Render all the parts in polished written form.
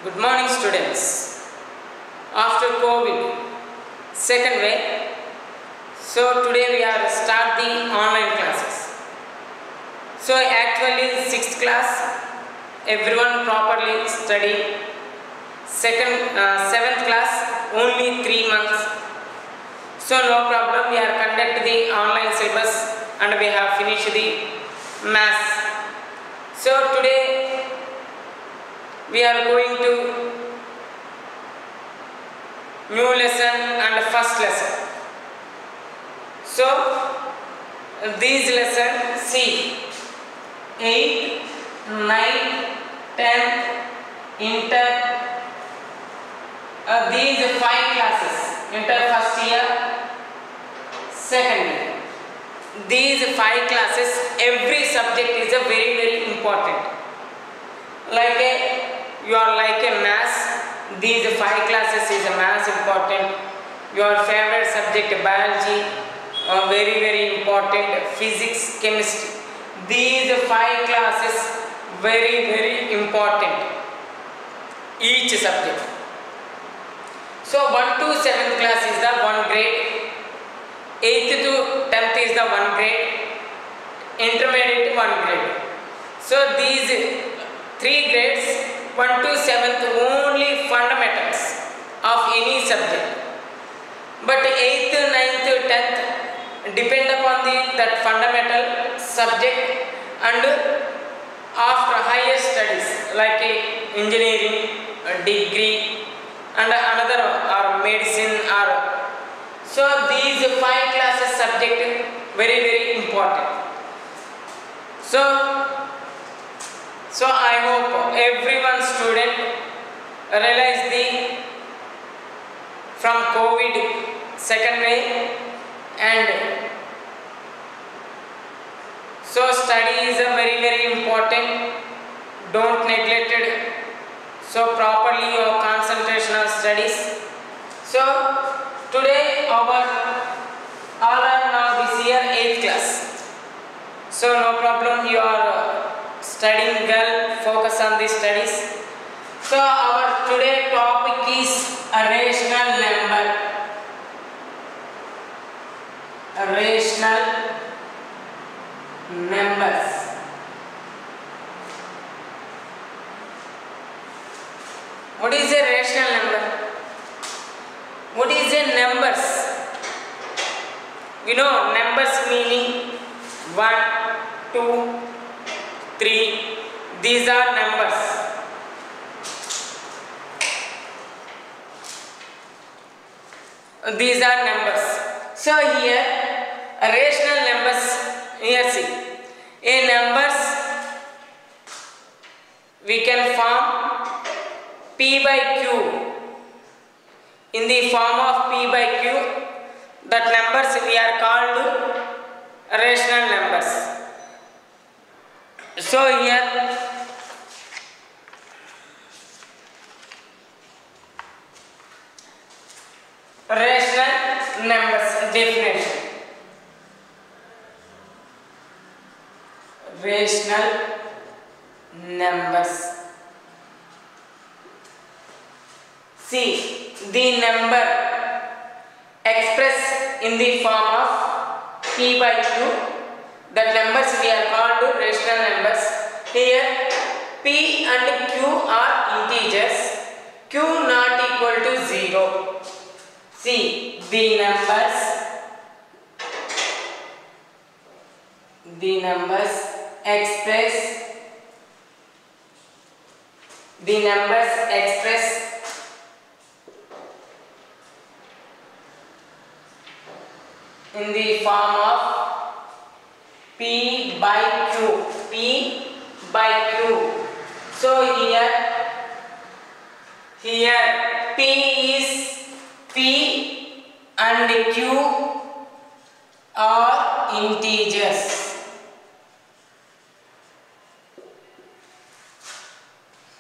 Good morning, students. After COVID, second wave, so today we are start the online classes. So actually, sixth class, everyone properly study. Seventh class, only 3 months. So no problem. We are conduct the online syllabus and we have finished the maths. So today we are going to new lesson and first lesson. So these lessons, see, 8, 9, 10, inter, these 5 classes, inter first year, second year. These 5 classes, every subject is a very important. You are like a maths, these 5 classes is a maths important. Your favorite subject biology, very important. Physics, chemistry. These 5 classes very important. Each subject. So 1 to 7th class is the 1 grade. 8th to 10th is the 1 grade. Intermediate 1 grade. So these 3 grades, 1 to 7th, only fundamentals of any subject. But 8th, 9th, 10th depend upon that fundamental subject, and after higher studies like engineering, degree, and another or medicine or. So these 5 classes subject very important. So I hope everyone student realize from COVID second wave, and so study is a very important. Don't neglect it. So properly your concentration on studies. So today all are now this year 8th class. So no problem, you are studying well, focus on the studies. So our today topic is a rational number. Rational numbers. What is a rational number? What is a numbers? You know numbers meaning 1, 2, 3. These are numbers. These are numbers. So here rational numbers. Here see. A numbers we can form P by Q. In the form of P by Q, that numbers we are called rational numbers. So here rational numbers definition. Rational numbers. See, the number expressed in the form of P by Q, that numbers we are called rational numbers. Here P and Q are integers, Q not equal to 0. See, the numbers express in the form of P by Q. P by Q. So here P is P and Q are integers.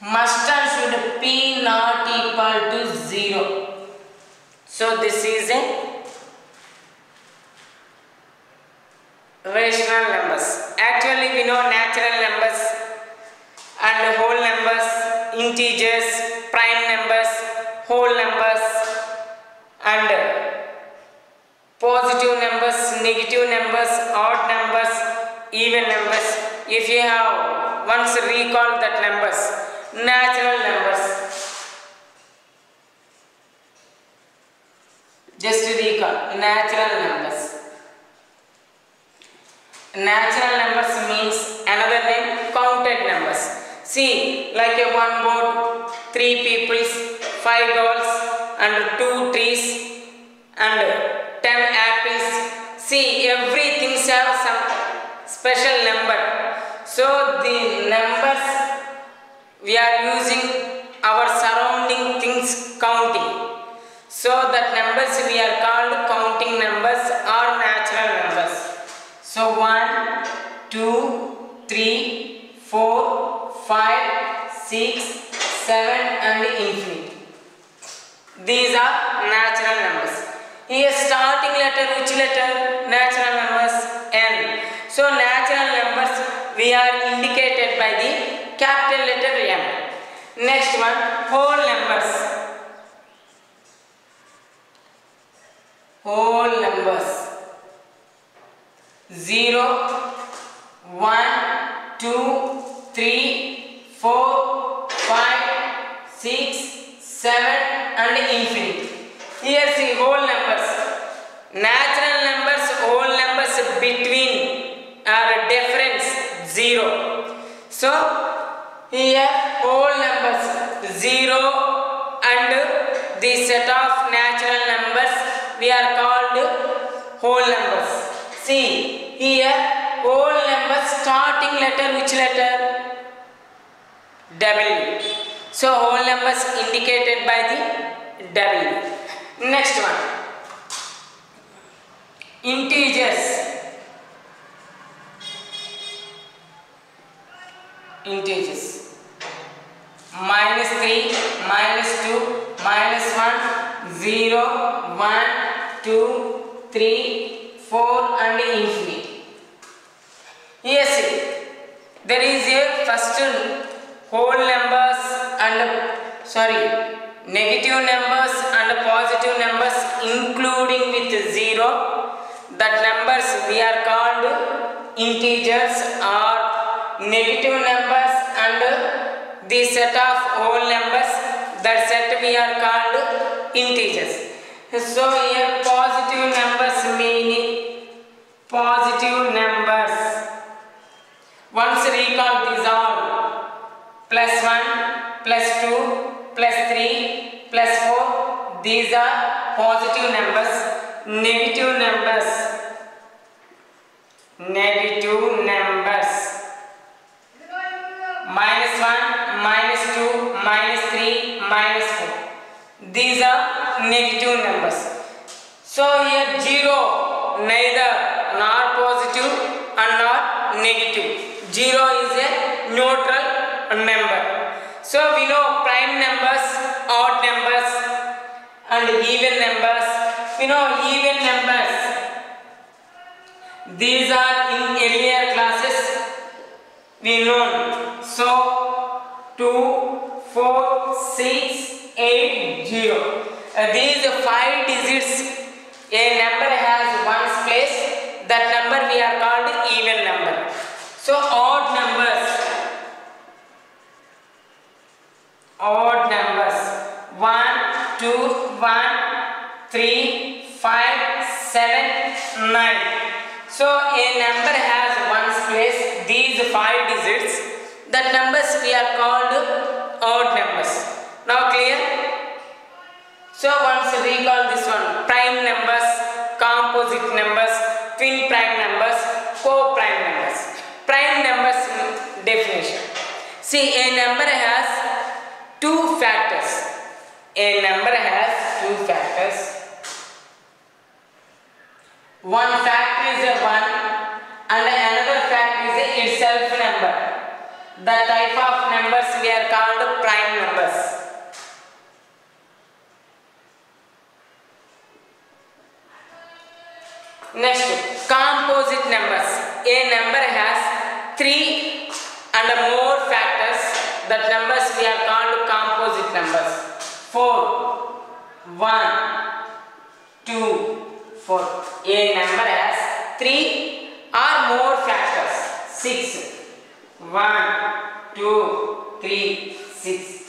Must and should P not equal to 0. So this is a rational numbers. Actually we know natural numbers and whole numbers, integers, whole numbers and positive numbers, negative numbers, odd numbers, even numbers. If you have once recall that numbers, natural numbers. Just recall natural numbers. Natural numbers means another name counted numbers. See, like a one board, 3 peoples, 5 dolls and 2 trees and 10 apples. See, everything have some special number. So the numbers we are using our surrounding things counting. So that numbers we are called counting numbers or natural numbers. So 1, 2, 3, 4, 5, 6, 7 and infinite. These are natural numbers. Here starting letter, which letter? Natural numbers N. So natural numbers we are indicated by the capital letter M. Next one, whole numbers. Whole numbers. 0, 1, 2, 3, 4, 5, 6, 7 and infinite. Here see whole numbers. Natural numbers, whole numbers between are difference 0. So here whole numbers 0 and the set of natural numbers we are called whole numbers. See here whole numbers starting letter, which letter? W. So whole numbers indicated by the W. Next one, integers. Integers. -3, -2, -1, 0, 1, 2, 3, 4 and infinite. Here see, there is a first whole numbers and negative numbers and positive numbers including with 0. That numbers we are called integers or negative numbers and the set of whole numbers, that set we are called integers. So here positive numbers meaning positive numbers. Once recall these all: +1, +2, +3, +4. These are positive numbers. Negative numbers. Negative numbers. -1, -2, -3, -4. These are negative numbers. So here 0, neither nor positive and nor negative. 0 is a neutral number. So we know prime numbers, odd numbers and even numbers. We know even numbers. These are in earlier classes we know. So 2, 4, 6, 8, 0. These 5 digits a number has ones place. That number we are called even number. So odd numbers. Odd numbers 1, 2, 1, 3, 5, 7, 9. So a number has ones place, these 5 digits. That numbers we are called odd numbers. Now clear? So once recall this one: prime numbers, composite numbers, twin prime numbers, co-prime numbers. Prime numbers definition. See, a number has 2 factors. A number has 2 factors. One factor is a 1 and another factor is a itself number. The type of numbers we are called prime numbers. Next, composite numbers. A number has 3 and more factors. That numbers we are called composite numbers. 4. 1, 2, 4. A number has 3 or more factors. 6. 1, 2, 3, 6.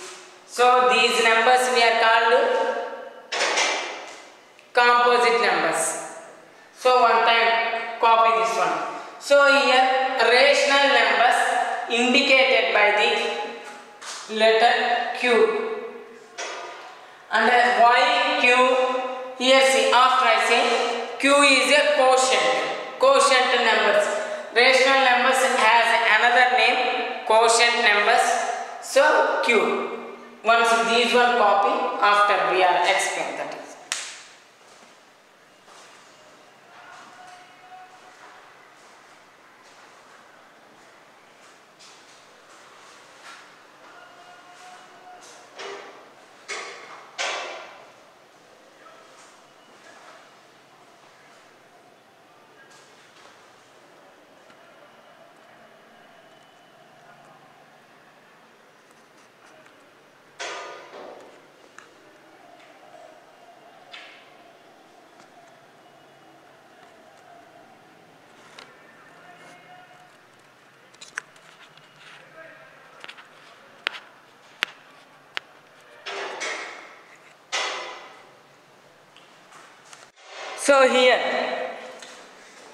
So these numbers we are called composite numbers. So one time copy this one. So here rational numbers indicated by the letter Q. And why Q? Here see, after I say Q is a quotient numbers. Rational numbers has another name, quotient numbers. So Q. Once these one copy, after we are explain that is. So here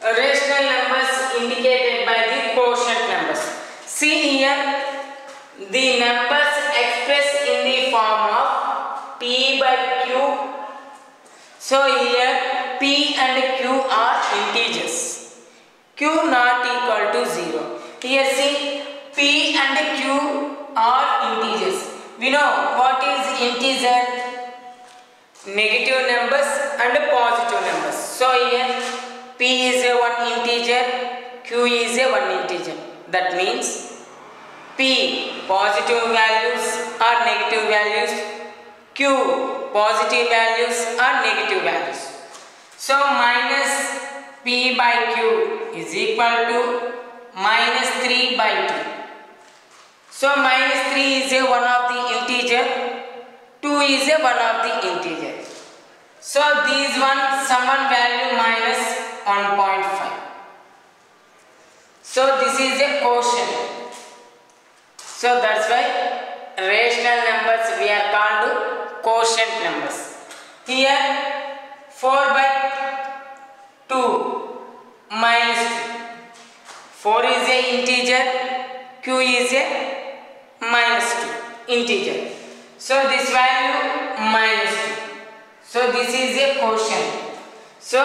rational numbers indicated by the quotient numbers. See here the numbers expressed in the form of P by Q. So here P and Q are integers. Q not equal to 0. Here see P and Q are integers. We know what is integer? Negative numbers and positive numbers. So here P is a one integer, Q is a one integer. That means P positive values or negative values, Q positive values or negative values. So minus P by Q is equal to minus 3 by 2. So minus 3 is a one of the integer, 2 is a one of the integer. So these one summon value minus 1.5. So this is a quotient. So that's why rational numbers we are called quotient numbers. Here 4 by 2 minus 2. 4 is a integer, Q is a minus 2 integer. So this value minus 2. So this is a quotient. So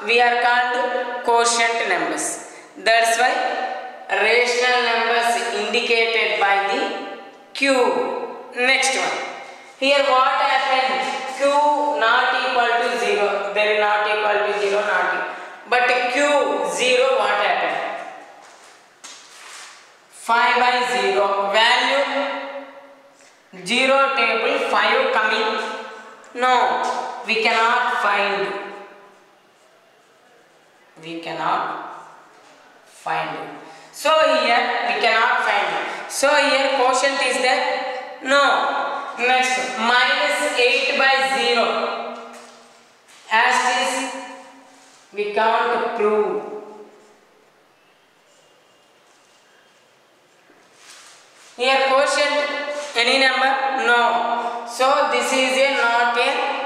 we are called quotient numbers. That's why rational numbers indicated by the Q. Next one. Here what happened? Q not equal to 0. There is not equal to 0, not equal. But Q 0, what happened? 5 by 0. Value 0 table 5 coming. No, we cannot find. We cannot find it. So here we cannot find it. So here quotient is there? No. Next, minus 8 by 0. As this we can't prove. Here quotient any number? No. So this is a not a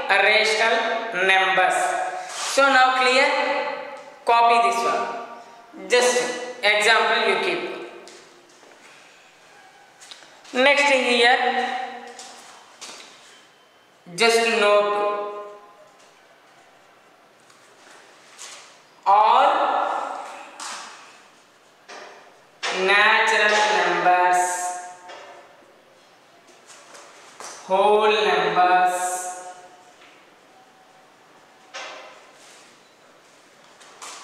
rational numbers. So now clear? Copy this one. Just example you keep. Next here, just note all natural numbers, whole numbers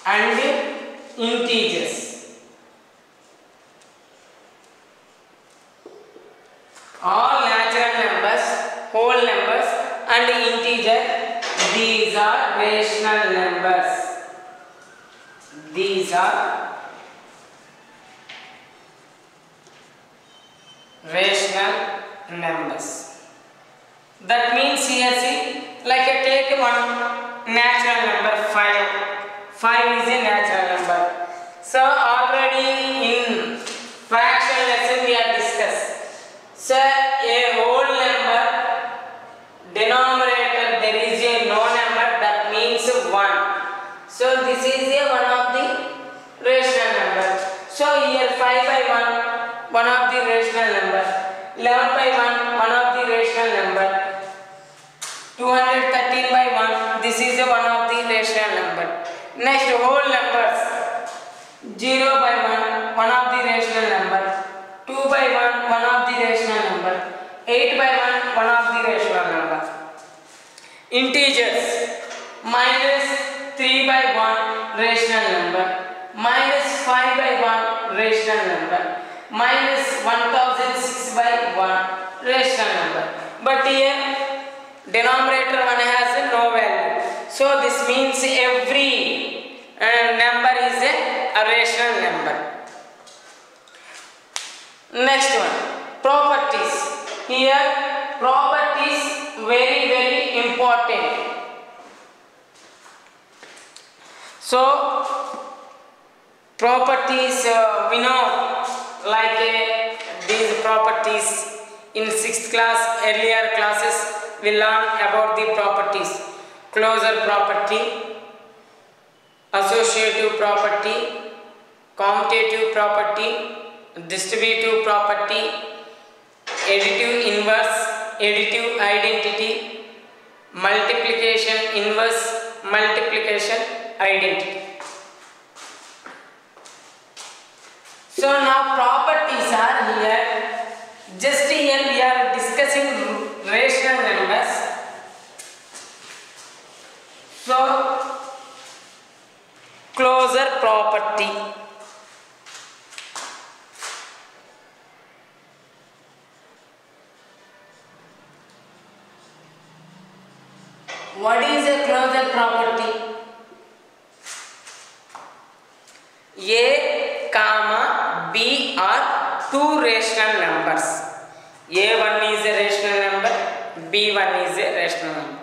and integers. All natural numbers, whole numbers and integer, these are rational numbers. These are rational numbers. That means here see, like I take one natural number 5. 5 is a natural number. So already in fraction lesson we have discussed. So a whole number denominator there is a no number, that means 1. So this is a one of the rational number. So here 5 by 1, one of the rational number. 11 by 1, one of the rational number. 213 by 1, this is a one of the rational number. Next, whole numbers. 0 by 1, one of the rational number. 2 by 1, one of the rational number. 8 by 1, one of the rational number. Integers. Minus 3 by 1, rational number. Minus 5 by 1, rational number. Minus 1006 by 1, rational number. But here denominator one has no value. So this means every number is a rational number. Next one, properties. Here properties very important. So properties we know like these properties in 6th class, earlier classes we learn about the properties. Closure property, associative property, commutative property, distributive property, additive inverse, additive identity, multiplication inverse, multiplication identity. So now properties are here. Just here we are discussing rational numbers. So closure property. What is a closure property? A comma B are two rational numbers. A1 is a rational number, B1 is a rational number.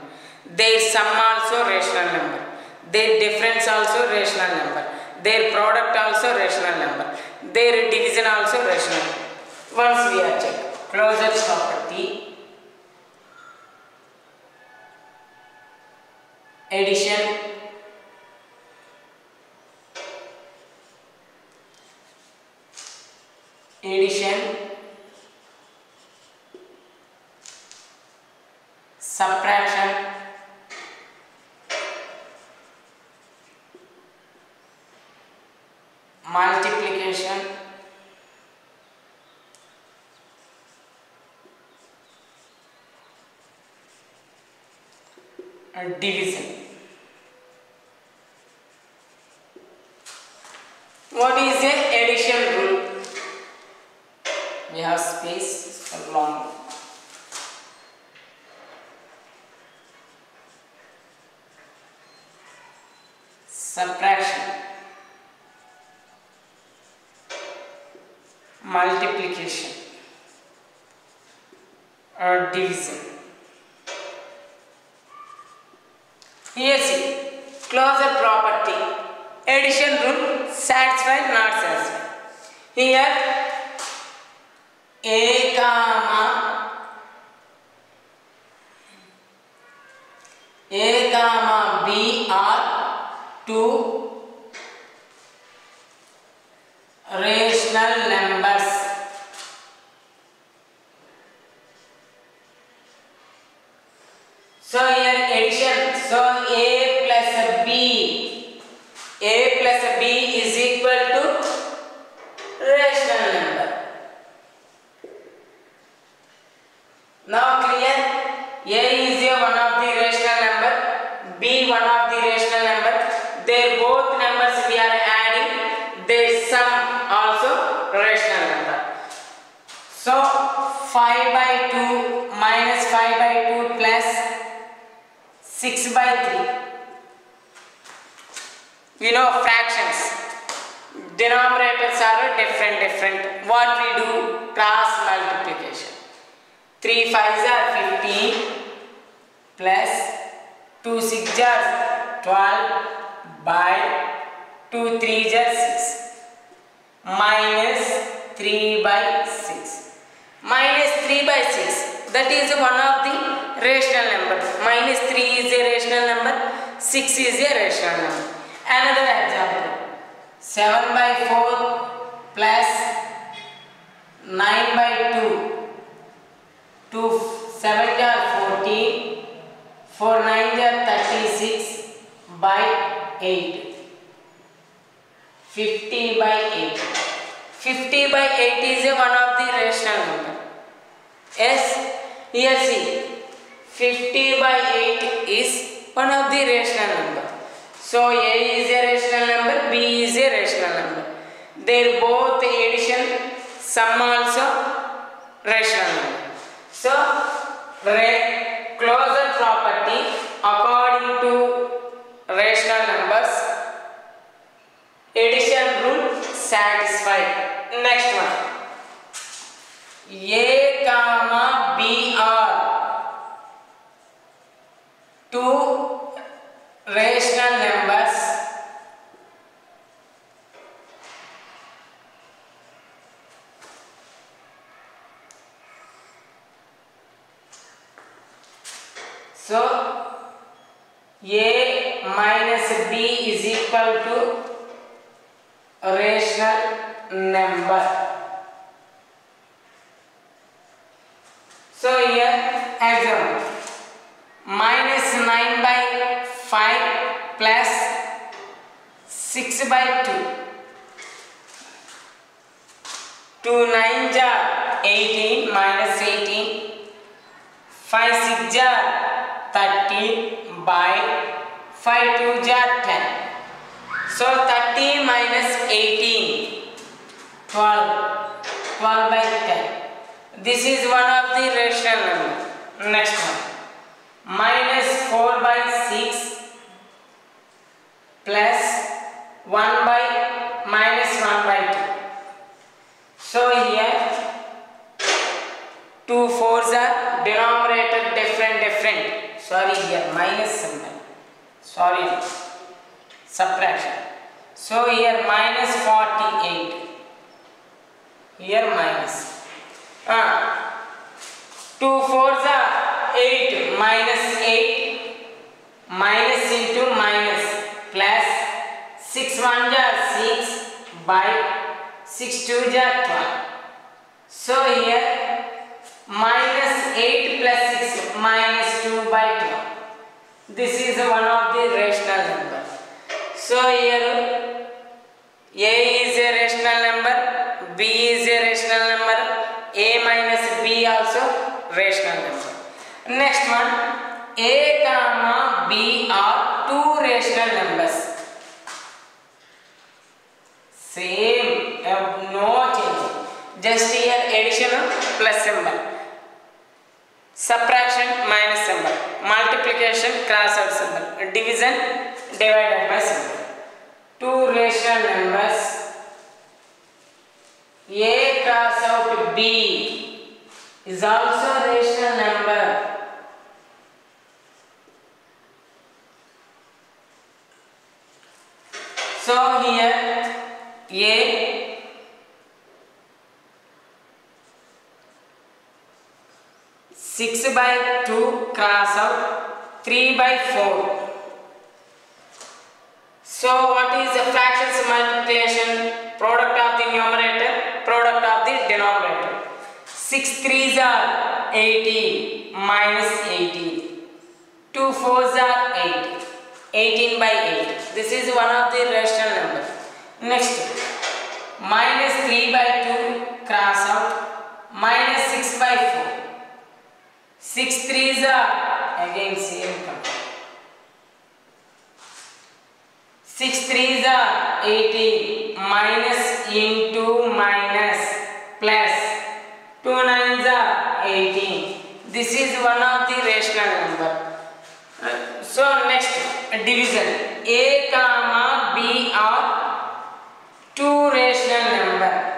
Their sum also rational number. Their difference also rational number. Their product also rational number. Their division also rational number. Once we are check closure property, addition, subtraction, multiplication, and division. What is a addition rule? We have space for long. Subtraction, multiplication or division. Here see, closure property, addition rule, satisfy, not satisfy. Here A comma B are two rational numbers. So here addition, so A plus B is equal to rational number. Now clear? A is a one of the rational number, B one of the rational number. Their both numbers we are adding, their sum also rational number. So 5 by 2 minus 5 by 2 plus 6 by 3. You know fractions. Denominators are different. What we do? Cross multiplication. 3 5s are 15. plus 2 6 are 12 by 2 3 are 6 minus 3 by 6. Minus 3 by 6, that is one of the rational number. Minus 3 is a rational number, 6 is a rational number. Another example, 7 by 4 plus 9 by 2, 2 7 are 14, 4 9 are 36 by 8, 50 by 8. 50 by 8 is a one of the rational number. Yes, here see, 50 by 8 is one of the rational number. So A is a rational number, B is a rational number. Their both addition, sum also rational number. So closure property according to rational numbers, addition rule satisfied. Next one, A comma B are two rational numbers so A minus B is equal to a rational number. So here example, minus 9 by 5 plus 6 by 2. 2 9s are 18 minus 18. 5 6 are 30 by 5 2s are 10. So 30 minus 18, 12. 12 by 10. This is one of the rational number. Next one, minus 4 by 6 plus 1 by minus 1 by 2. So here 2 4s are denominator different. Sorry, here minus symbol. Sorry, subtraction. So here minus 48. Here minus. 2 4s are 8 minus 8 minus into minus plus 6 1s are 6 by 6 2s are 12. So here minus 8 plus 6 minus 2 by 12. This is one of the rational number. So here A is a rational number, B is a rational number, A minus B also rational number. Next one, A comma B are two rational numbers. Same, no change. Just here addition plus symbol, subtraction minus symbol, multiplication cross out symbol, division divided by symbol. Two rational numbers, A cross out B is also rational number. So here A 6 by 2 cross out 3 by 4. So what is the fractions multiplication? Product of the numerator, product of the denominator. 6 3s are 18 minus 18. 2 4s are 8. 18 by 8. This is one of the rational number. Next, minus 3 by 2 cross out minus 6 by 4. 6 3s are again same term. 6 3s are 18 minus into minus plus 2 9s are 18. This is one of the rational number. So next, division. A comma B are two rational number.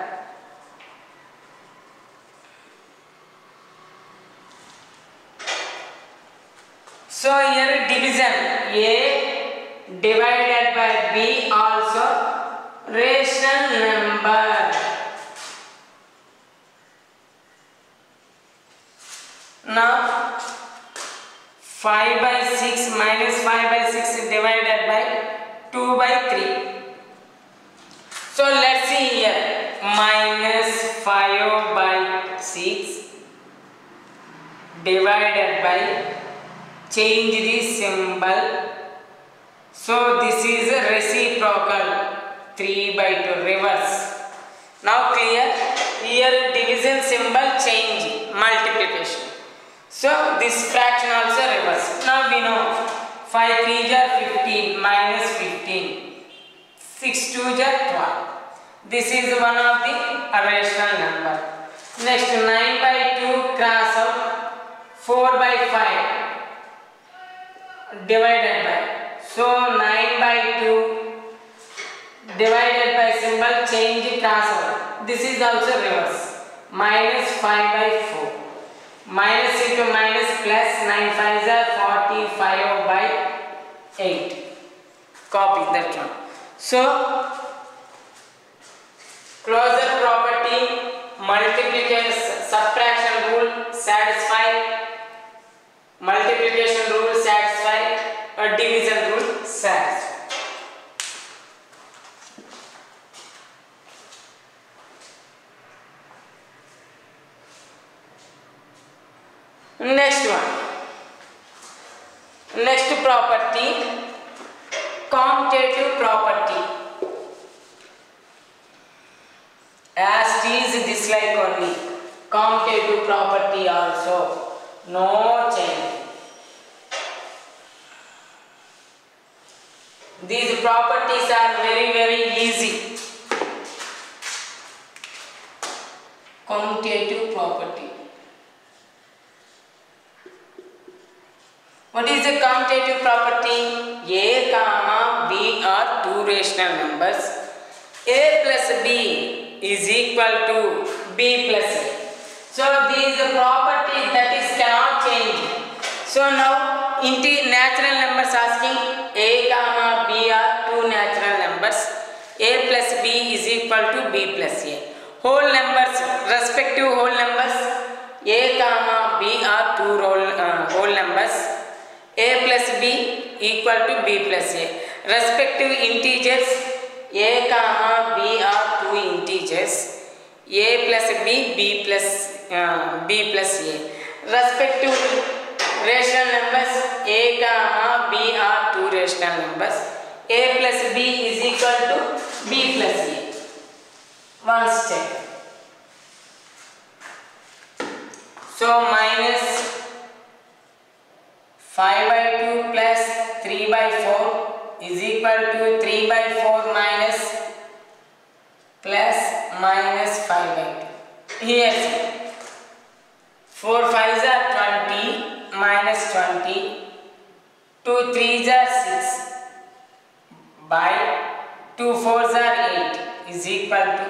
So here division A divided by B also rational number. Now 5 by 6 minus 5 by 6 divided by 2 by 3. So let's see here, minus 5 by 6 divided by, change the symbol. So this is a reciprocal, 3 by 2 reverse. Now clear? Here division symbol change, multiplication. So this fraction also reverse. Now we know 5 3 are 15 minus 15, 6 2 are 12. This is one of the irrational number. Next 9 by 2 cross out, 4 by 5 divided by. So 9 by 2 divided by symbol change cross out. This is also reverse. Minus 5 by 4. Minus into minus plus, 9 5s are 45 by 8. Copy that one. So closure property, multiplication subtraction rule satisfy, multiplication rule satisfy, or division rule satisfy. Next one, next property, commutative property. As it is this like only, commutative property also, no change. These properties are very easy. Commutative property. What is the commutative property? A comma B are two rational numbers. A plus B is equal to B plus A. So these properties that is cannot change. So now natural numbers asking A comma B are two natural numbers. A plus B is equal to B plus A. Whole numbers, respective whole numbers, A comma B are two whole numbers. A plus B equal to B plus A. Respective integers, A comma B are two integers. A plus B, B plus A. Respective rational numbers, A comma B are two rational numbers. A plus B is equal to B plus A. One step. So minus 5 by 2 plus 3 by 4 is equal to 3 by 4 minus plus minus 5 by 2. Here see, 4 5s are 20 minus 20, 2 3s are 6 by 2 4s are 8 is equal to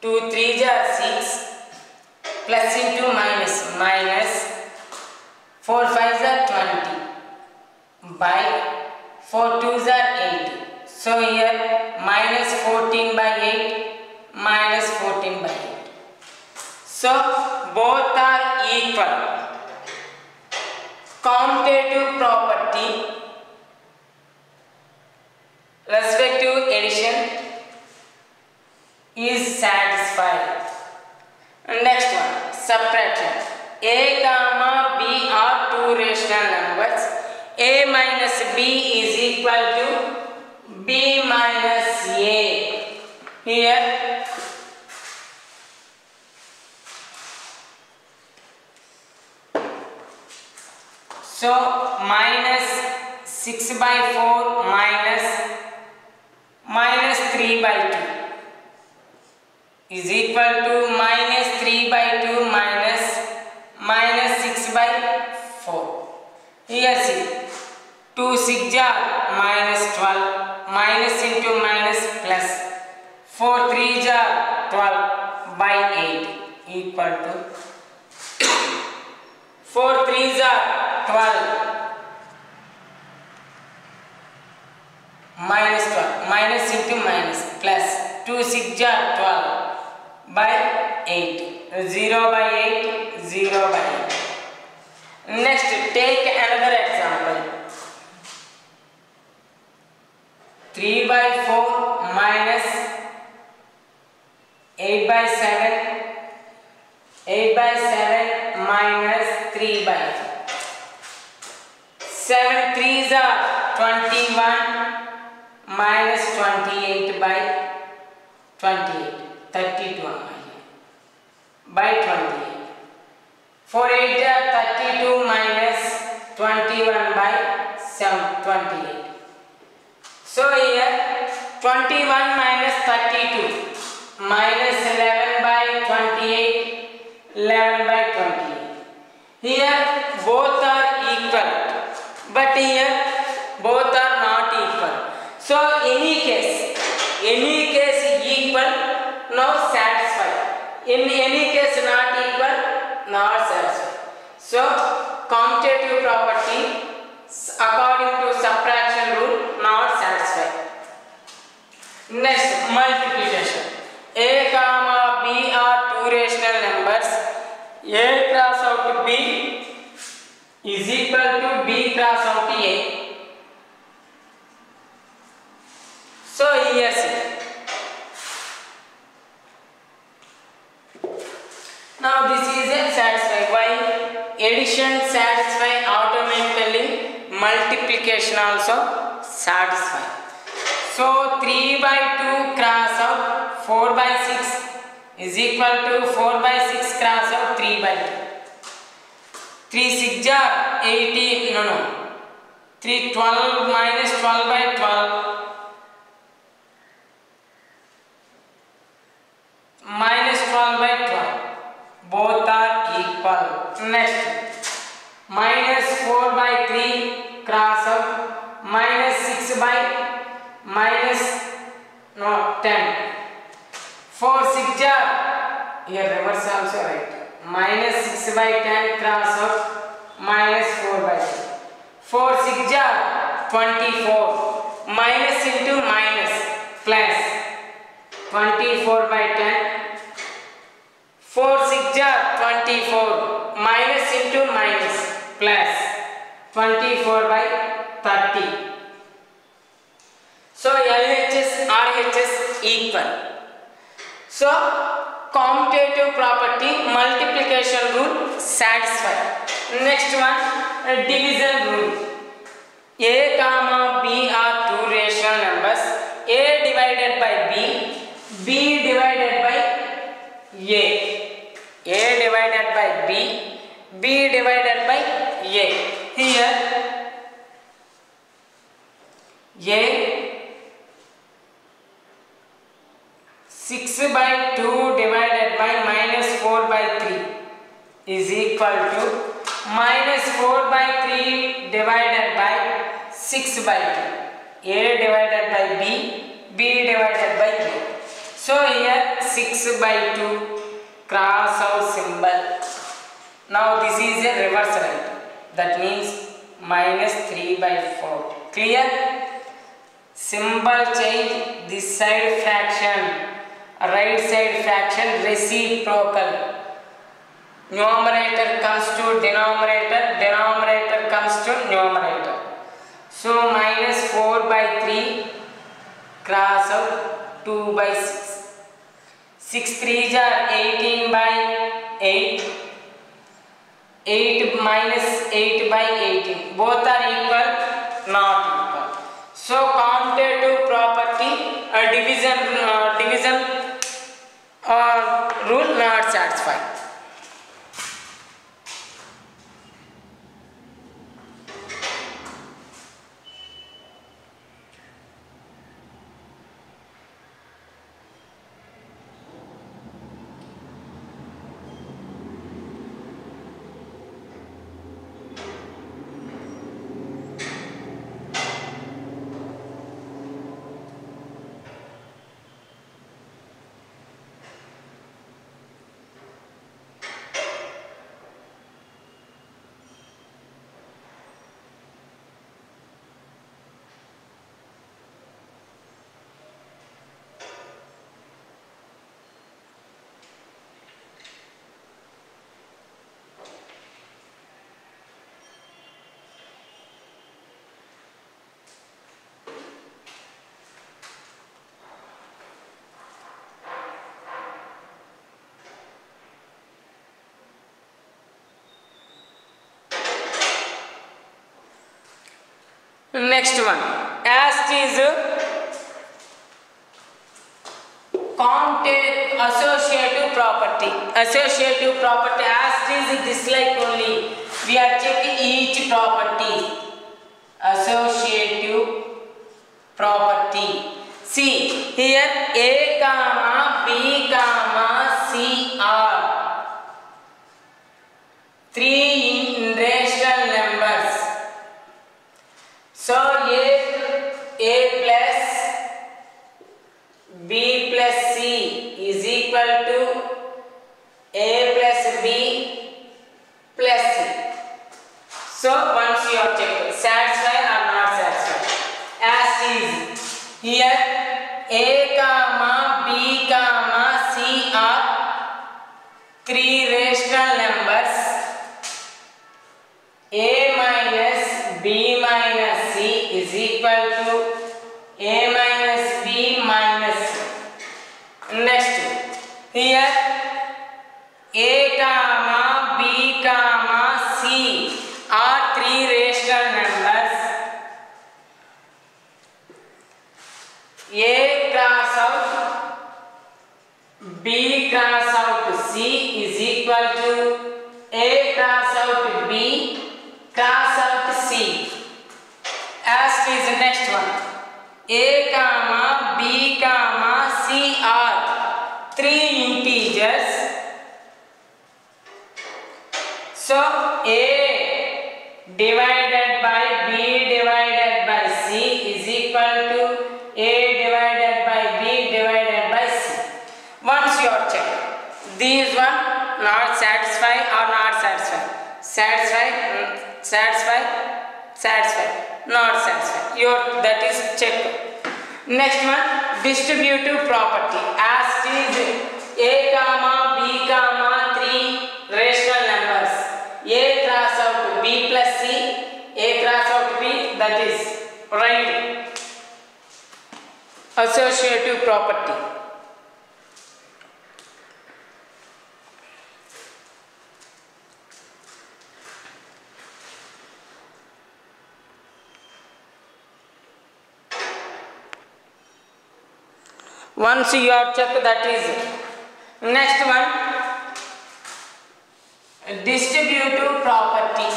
2 3s are 6 plus into minus, minus 4 5s are 20 by 4 2s are 8. So here minus 14 by 8 minus 14 by 8. So both are equal. Commutative property, respective addition is satisfied. Next one, subtraction. A comma B are two rational numbers. A minus B is equal to B minus A. Here so minus 6 by 4 minus 3 by 2 is equal to minus 3 by 2 minus 6 by 4. Here see, 2 6 are minus 12, minus into minus plus, 4 3 are 12 by 8 equal to 4 3s are 12 minus 12 minus into minus plus 2 6 are 12 by 8 0 by 8 0 by 8. Next take another example. 3 by 4 minus 8 by 7 8 by 7 minus 3 by 7 3s are 21 minus 28 by 28 32 by 28. 4 8 are 32 minus 21 by 28. So here 21 minus 32 minus 11 by 28 11 by 28. Here both are equal, but here both are not equal. So any case equal, now satisfied. In any case not equal, not satisfied. So commutative property according to subtraction rule not satisfied. Next multiplication. A comma B are two rational numbers. A cross out B is equal to B cross out A. So here see. Now this is a satisfy. Why? Addition satisfy automatically, multiplication also satisfy. So 3 by 2 cross out 4 by 6 is equal to 4 by 6 cross out 3 by 2. 3 6 are 18, no 3 12 minus 12 by 12 minus 12 by 12. Both are equal. Next minus 4 by 3 cross out minus 6 by minus 10. 4 6 are here reverse also right. Minus 6 by 10 cross out minus 4 by 3. 4 6 are 24 minus into minus plus 24 by 10. 4 6 are 24 minus into minus plus 24 by 30. So LHS RHS equal. So commutative property multiplication rule satisfied. Next one division rule. A comma B are two rational numbers. A divided by B, B divided by A. A divided by B, B divided by A. Here A 6 by 2 divided by minus 4 by 3 is equal to minus 4 by 3 divided by 6 by 2. A divided by B, B divided by A. So here 6 by 2 cross out symbol. Now this is a reverse right. That means minus 3 by 4. Clear? Symbol change. This side fraction, right side fraction reciprocal. Numerator comes to denominator, denominator comes to numerator. So minus 4 by 3 cross out 2 by 6. 6 3s are 18 by 8. 8 minus 8 by 18. Both are equal, not equal. So commutative property division rule not satisfied. Next one, ast is associative property. Associative property, ast is dislike only. We are checking each property. Associative property. See here, a comma b comma c are three rational numbers. So a plus b plus c is equal to a plus b plus c. So once you are checked, satisfied or not satisfied. As is here, a comma b comma c are three rational numbers. A minus b minus c is equal to a minus b minus c. Next, here a comma b comma c are three rational numbers. A cross out b cross out c is equal to a cross out b cross out c. Ast is the next one. A comma b comma c are three integers. So a divided by b divided by c is equal to a divided by b divided by c. Once you are checked, these one not satisfied or not satisfied. Satisfied, satisfied, satisfied, not satisfied. That is checked. Next one, distributive property. Ast is a comma b comma three rational numbers. A cross out b plus c, a cross out b, that is right. Associative property. Once you are checked, that is next one, distributive property.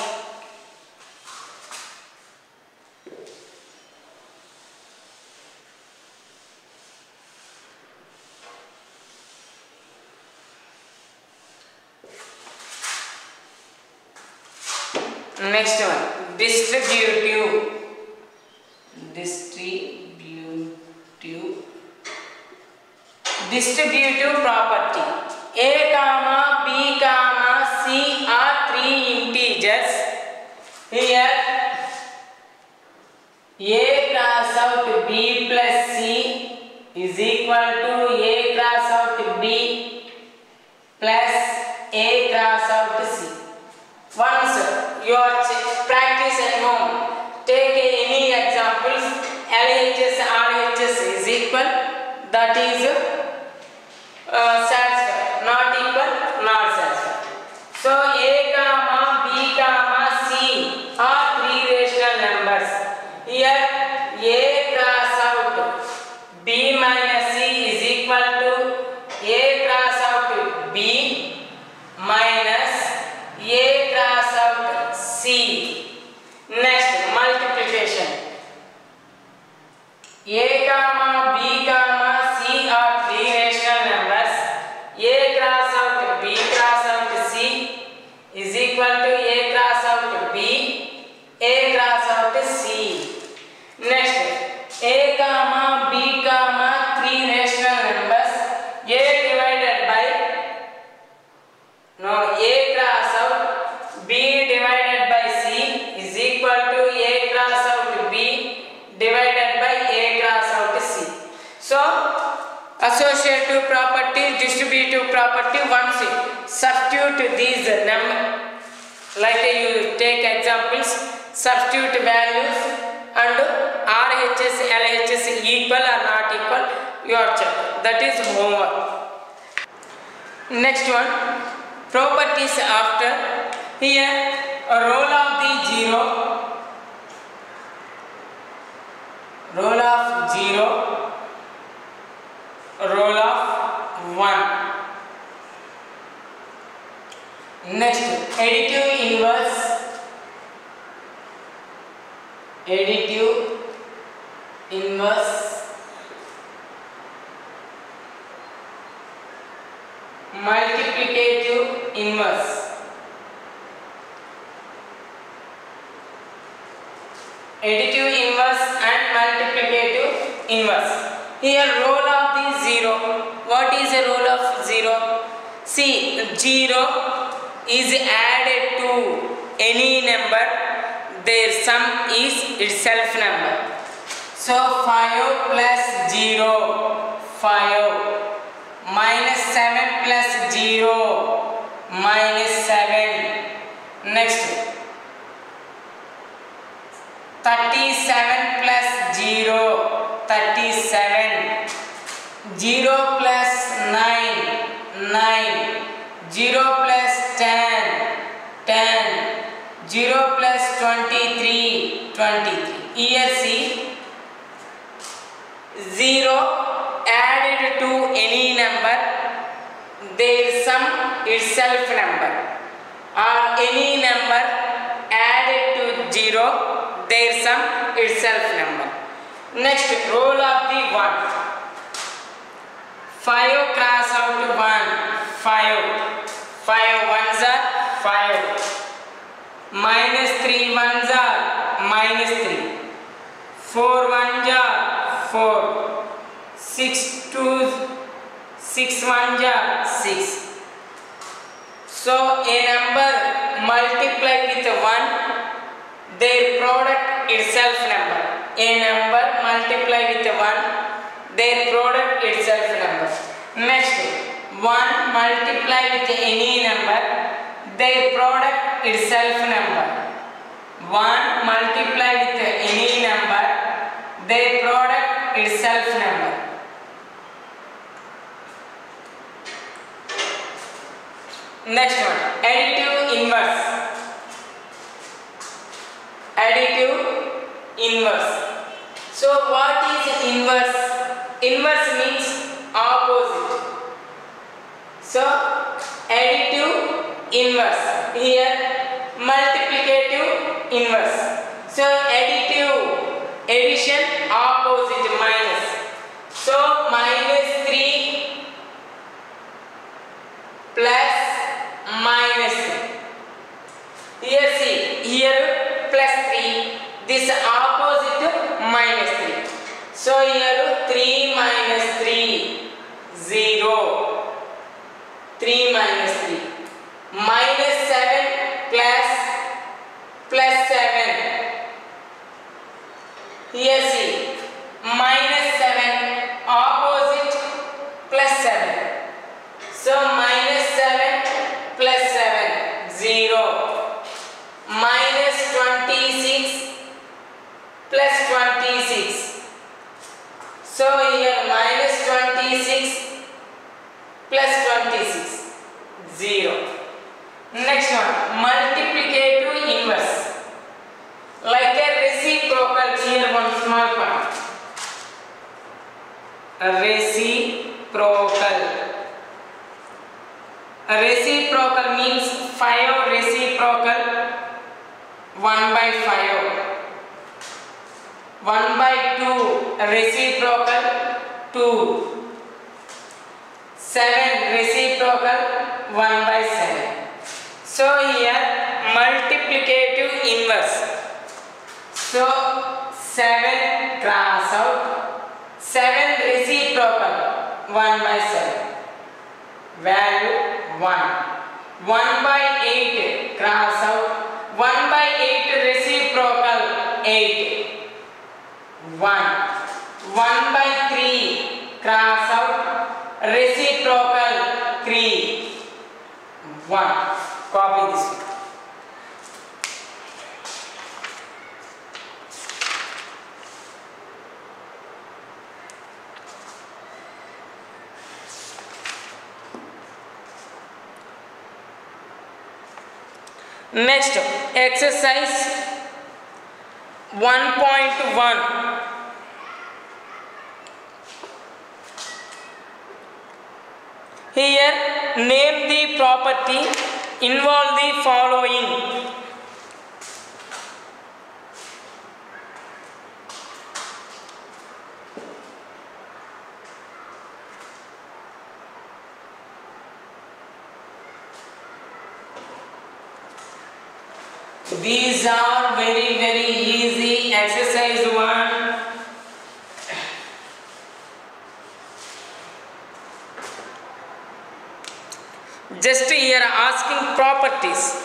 Next one, distributive property. A comma b comma c are three integers. Here a cross out b plus c is equal to a cross out b plus a cross out c. Once you are practice at home, take any examples. LHS RHS is equal, that is satisfied, not equal, not satisfied. So a comma b comma c are three rational numbers. Here a cross out b minus c is equal to a cross out b minus a cross out c. Next, multiplication. A comma b comma c are three rational numbers. A cross out b cross out c is equal to a cross out b, a cross out c. Next, a comma b comma three rational numbers. A divided by a cross out b divided by c is equal to a cross out b divided by a cross out c. So associative property, distributive property, once you substitute these numbers, like you take examples, substitute values and RHS, LHS equal or not equal, you are checked. That is homework. Next one, properties after. Here a roll of the 0, roll of 0, roll of 1. Next, additive inverse. Additive inverse. Multiplicative inverse. Additive inverse and multiplicative inverse. Here roll of the 0. What is a roll of 0? See, 0 is added to any number, their sum is itself number. So 5 plus 0, 5. Minus 7 plus 0, minus 7. Next, 37 plus 0, 37. 0 plus 9, 9. 0 plus 10, 10. 0 plus 23, 23. Here see, 0 added to any number, their sum itself number, or any number added to 0, their sum itself number. Next, roll of the 1. 5 cross out 1, 5. 5 ones are 5. Minus 3 ones are minus 3. 4 ones are 4. 6 ones are 6. So a number multiplied with 1, their product itself number. A number multiplied with 1, their product itself number. Next, 1 multiplied with any number, their product itself number. 1 multiplied with any number, their product itself number. Next one, additive inverse. Additive inverse. So what is inverse? Inverse means opposite. So additive inverse. Here multiplicative inverse. So additive, addition, opposite, minus. So minus 3 plus minus 3. Here see, here plus 3, this opposite minus 3. So here 3 minus 3, 0. 3 minus 3. Minus 7 plus 7. Here see, minus 7 opposite plus 7. So minus 7 plus 7, 0. Minus 26 plus 26. So here minus 26 plus 26, 0. Next one, multiplicative inverse. Like a reciprocal, here one small part. A reciprocal. A reciprocal means 5 reciprocal 1 by 5. 1 by 2 reciprocal 2. 7 reciprocal 1 by 7. So here multiplicative inverse. So 7 cross out. 7 reciprocal 1 by 7. Value 1. 1 by 8 cross out. 1 by 8 reciprocal 8. 1. 1 by 3 cross out. Reciprocal 3. 1. Copy this one. Next, exercise 1.1. Here, name the property, involve the following. These are very easy. Exercise 1. Just here asking properties.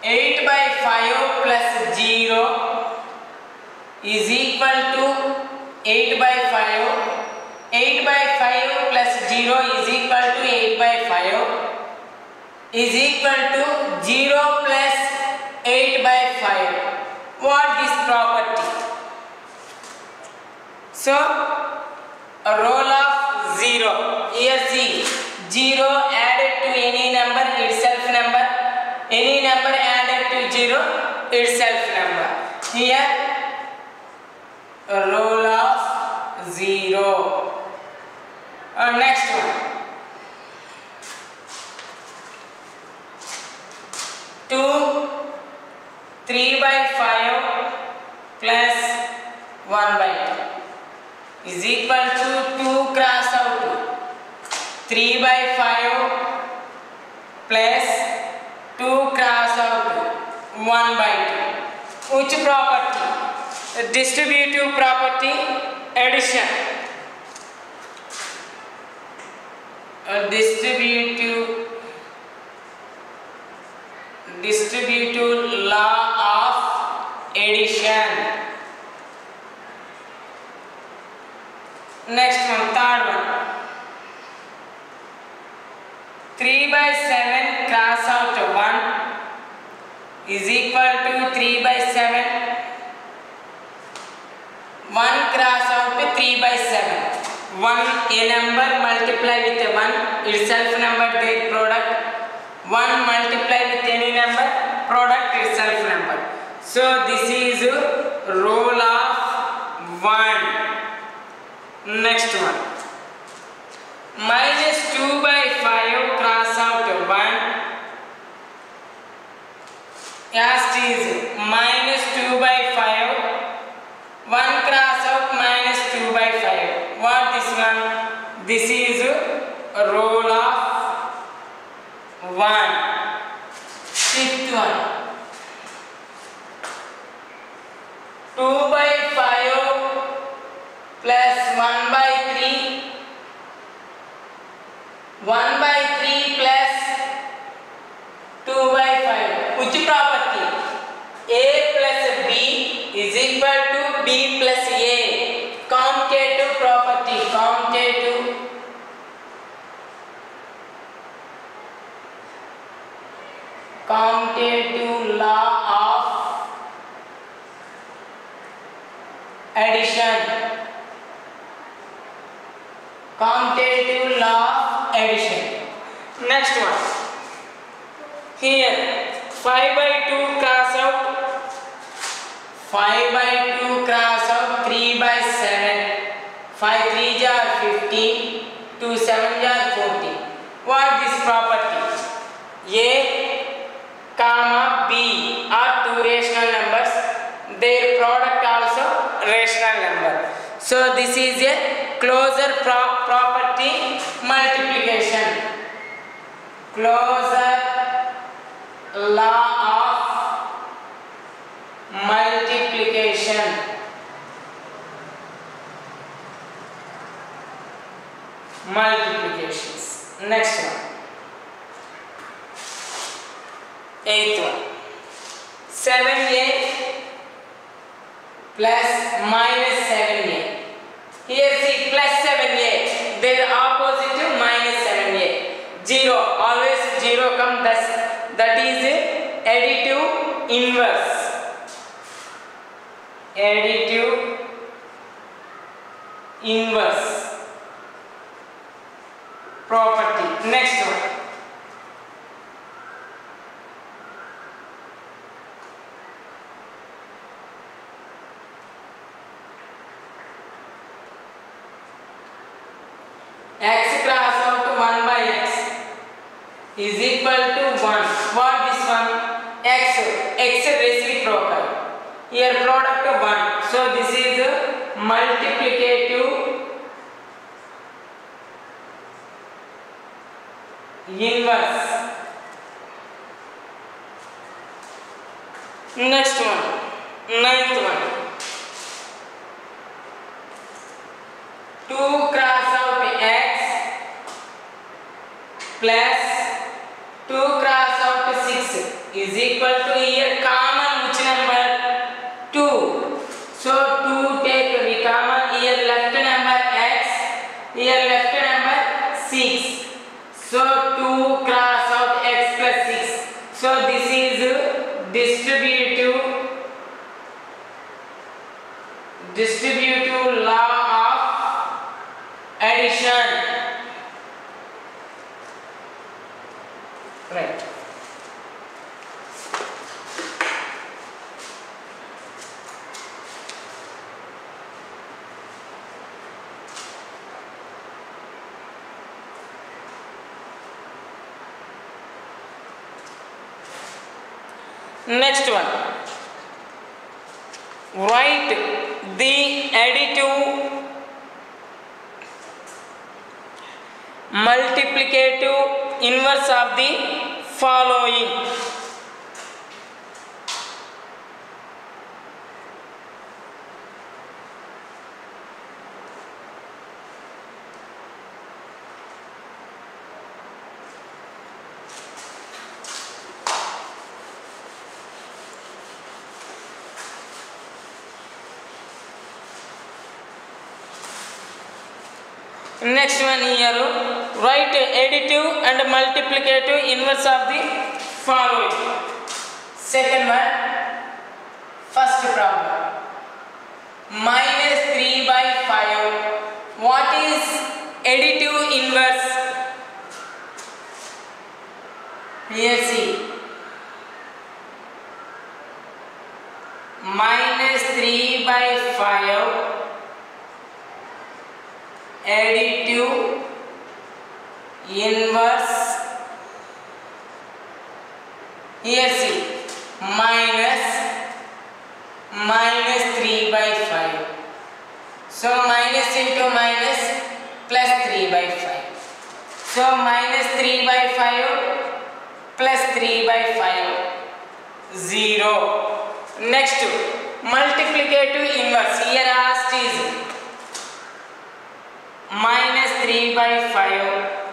8 by 5 plus 0 is equal to 8 by 5. 8 by 5 plus 0 is equal to 8 by 5 is equal to 0 plus 8 by 5. What is property? So, a roll of 0. Here see, 0 added to any number itself number. Any number added to 0 itself number. Here, a roll of 0. Next one. 2, 3 by 5 plus 1 by 2 is equal to 2 cross out 3 by 5 plus 2 cross out 1 by 2. Which property? Distributive property, addition. Distributive law of addition. Next one, third one. 3 by 7 cross out 1 is equal to 3 by 7. 1 cross out 3 by 7. 1 a number multiply with 1 itself number their product. 1 multiply with any number, product itself number. So this is roll of 1. Next one. Minus 2 by 5 cross out 1. As is minus 2 by 5. 1 cross out minus 2 by 5. What this one? This is roll of 1. Fifth one. 2 by 5 plus 1 by 3. 1 by 3 plus 2 by 5. Which property? A plus B is equal to B plus A. Commutative property. Commutative law of addition. Commutative law of addition. Next one. Here 5 by 2 cross out. 5 by 2 cross out 3 by 7. 5 3 are 15. 2 7 are 14. What is this property? A comma B are two rational numbers. Their product also rational number. So this is a closure property, multiplication. Closure law of multiplication. Multiplications. Next one. Eighth one. 7a plus minus 7a. Here see plus 7a. Their opposite minus 7a. 0. Always 0 come. That is additive inverse. Additive inverse property. Next one. 1 by x is equal to 1. What this one? X reciprocal. Here product 1. So this is multiplicative inverse. Next one, ninth one. 2 cross out x plus 2 cross out 6 is equal to, here common which number? 2. So 2 take we common, here left number x, here left number 6. So 2 cross out x plus 6. So this is distributive law of addition. Right. Next one. Write the additive multiplicative inverse of the following. Next one here, write additive and multiplicative inverse of the following. Second one, first problem. Minus 3 by 5. What is additive inverse? Here see. Minus 3 by 5. Additive inverse, here see, minus 3 by 5. So minus into minus plus 3 by 5. So minus 3 by 5 plus 3 by 5, 0. Next, multiplicative inverse, here asked is minus 3 by 5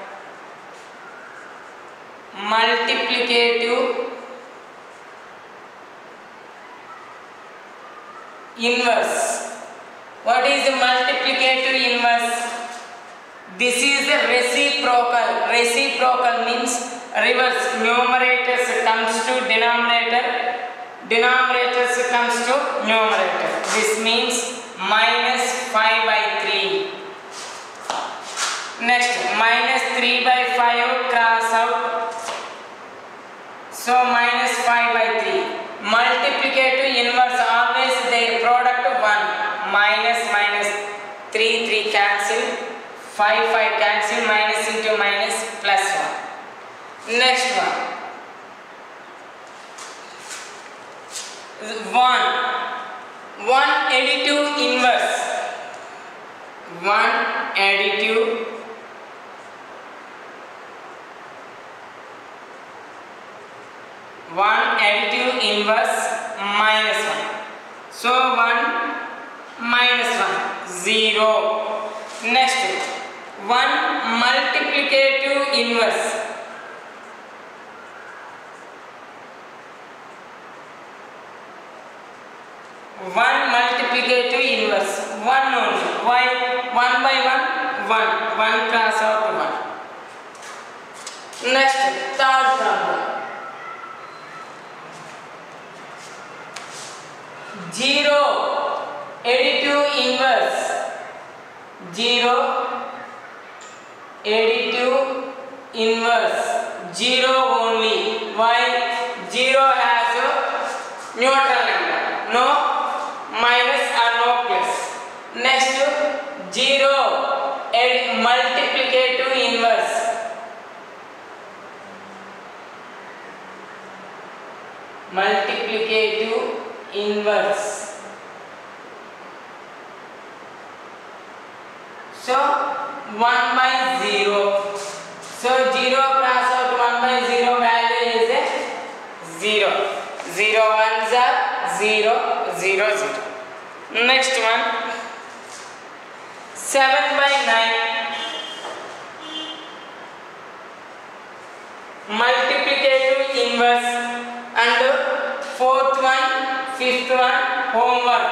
multiplicative inverse. What is the multiplicative inverse? This is the reciprocal. Reciprocal means reverse. Numerators comes to denominator, denominators comes to numerator. This means minus 5 by 3. Next, minus 3 by 5 cross out. So minus 5 by 3. Multiplicative inverse, always their product 1. Minus 3 cancel. 5 cancel. Minus into minus plus 1. Next one. 1 additive inverse. 1 additive inverse minus 1. So 1 minus 1, 0. Next, 1 multiplicative inverse. 1 multiplicative inverse. 1 only. Why? 1 by 1, 1 cross out 1. Next, third problem. 0 additive inverse. 0 additive inverse. 0 only. Why? 0 has a neutral number. No minus or no plus. Next, 0 multiplicative inverse. multiplicative inverse. So 1 by 0. So 0 cross out 1 by 0 value is a 0. 0 ones are 0, 0, 0. Next one 7 by 9. Multiplicative inverse, and fourth one, fifth one, homework.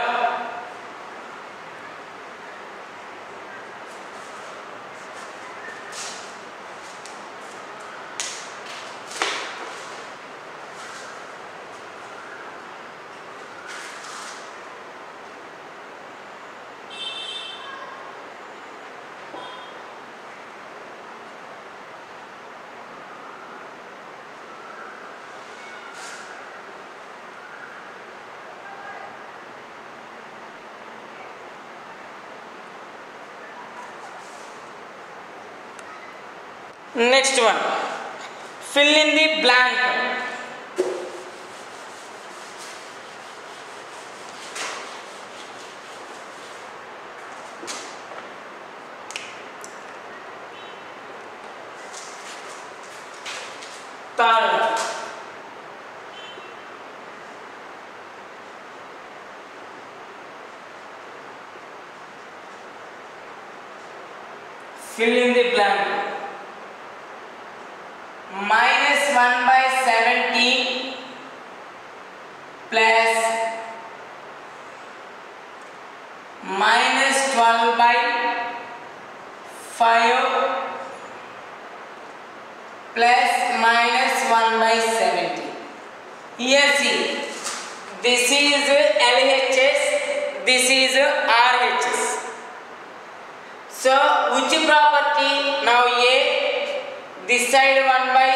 Next one, fill in the blank. Third, fill in the blank. Minus 1 by 17 plus minus 12 by 5 plus minus 1 by 70. Here see, this is LHS, this is RHS. So which property? Now A, this side 1 by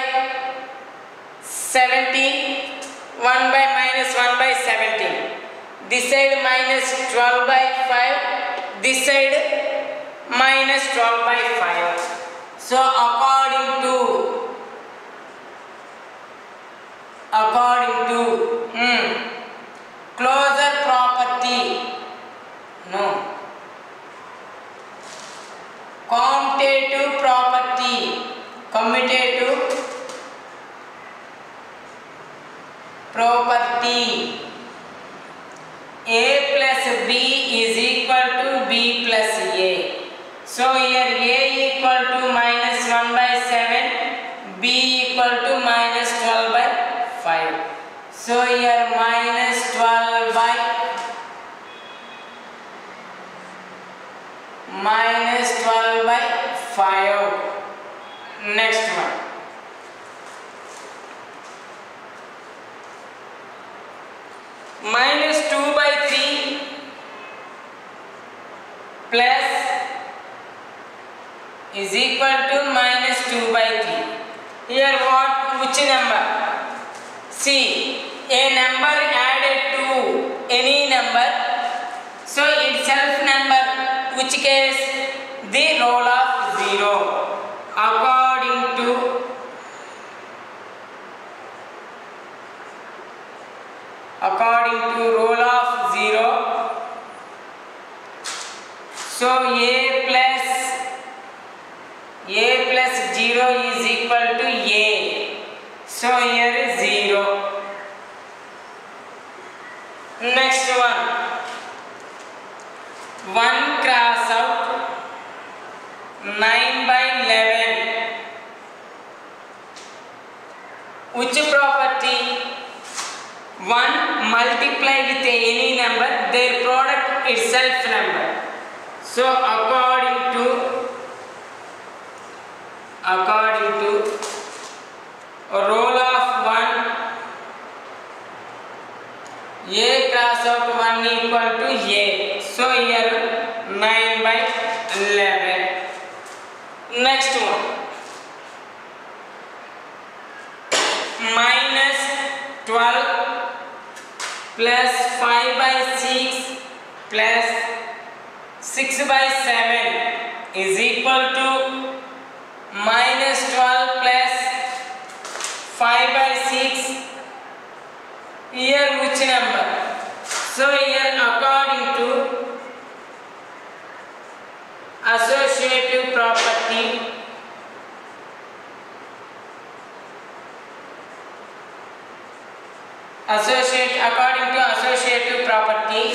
17, 1 by minus 1 by 17. This side minus 12 by 5, this side minus 12 by 5. So according to closure property, no, commutative property, commutative property, A plus B is equal to B plus A. So here A equal to minus 1 by 7, B equal to minus 12 by 5. So here minus 12 by 5. Next one. Minus 2 by 3 plus is equal to minus 2 by 3. Here what? Which number? See, a number added to any number, so itself number, which case the role of 0. According to rule of 0, so a plus 0 is equal to a. So here is 0. Next one, 1 cross out 9 by 11. Which property? 1 multiply with any number, their product itself number. So according to rule of 1, a cross out 1 equal to a. So here 9 by 11. Next one, minus 12 plus 5 by 6 plus 6 by 7 is equal to minus 12 plus 5 by 6 Here which number? So here according to associative property, according to associative property,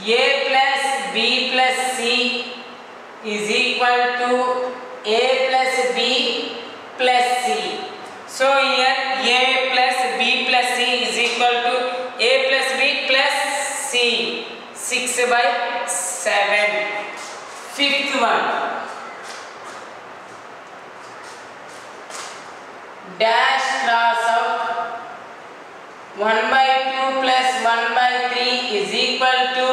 A plus B plus C is equal to A plus B plus C. So here A plus B plus C is equal to A plus B plus C. 6/7. Fifth one. Dash cross out 1/2 plus 1/3 is equal to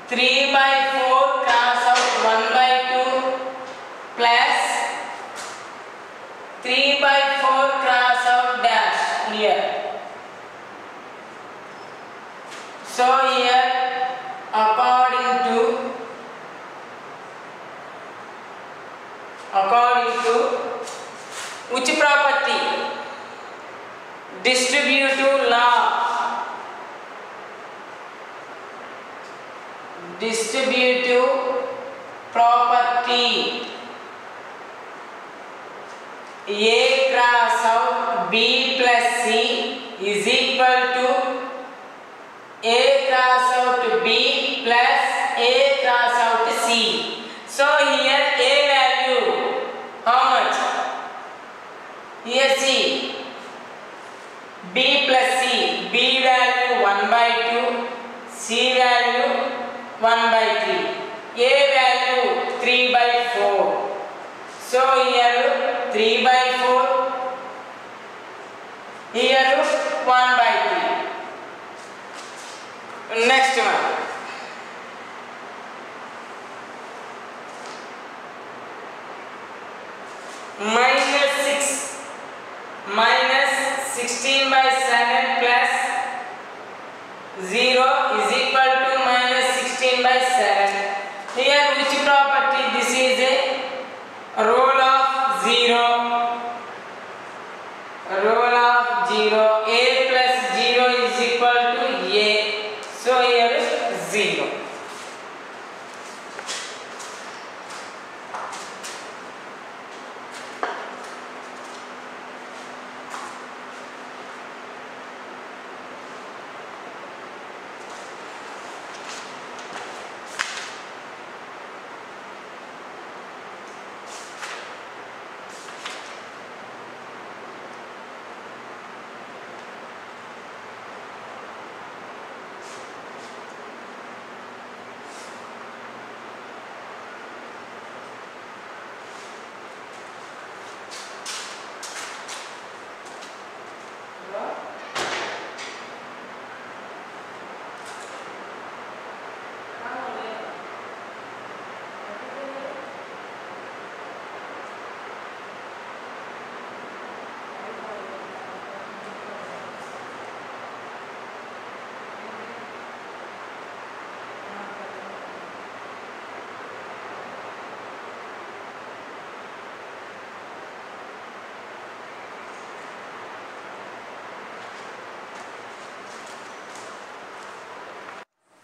3/4 cross out 1/2 plus 3/4 cross out dash here. So here according to which property? Distributive law. Distributive property. A cross out B plus C is equal to A cross out B plus A cross out C. So here A value how much? Here see B plus C. B value 1/2, C value 1/3, A value 3/4. So here 3/4, here 1/3. Next one. Minus 16/7 plus 0 is equal to minus 16/7. Here which property? This is a rule of 0. Rule of 0. A plus 0 is equal to A. So here is 0.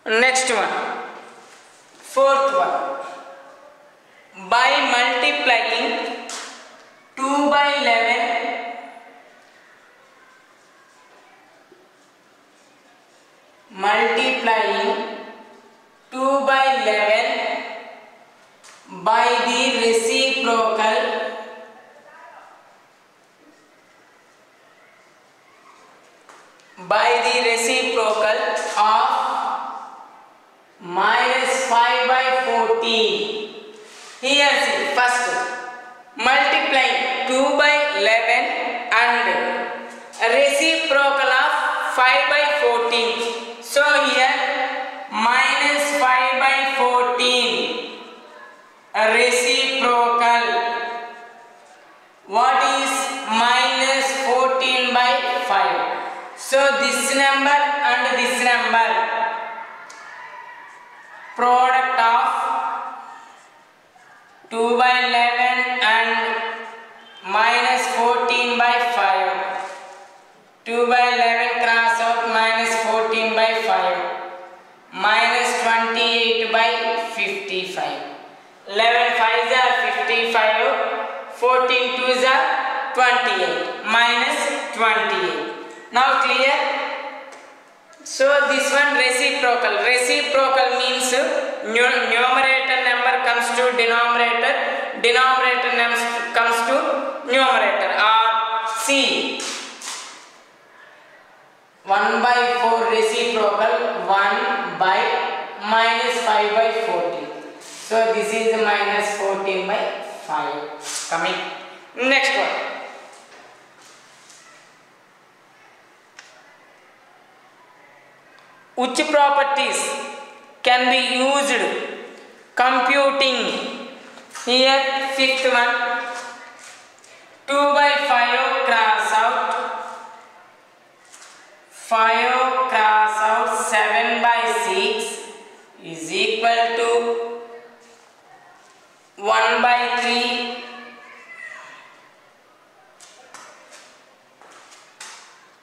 Next one, fourth one. By multiplying 2/11 by the reciprocal of -5/14. Here see, first multiplying 2/11 and reciprocal of 5/14. So here -5/14 reciprocal. What is -14/5? So this number and this number, product of 2/11 and -14/5. 2 2 by 11 cross out, minus 14 by 5, minus 28 by 55. 11 5s are 55, 14 2s are 28, minus 28. Now clear? So this one reciprocal. Reciprocal means numerator number comes to denominator, denominator comes to numerator. Or C, 1 by 4 reciprocal, 1 by minus 5 by 14. So this is minus 14 by 5. Coming. Next one. Which properties can be used computing? Here fifth one, 2 by 5 cross out, 5 cross out, 7 by 6 is equal to 1 by 3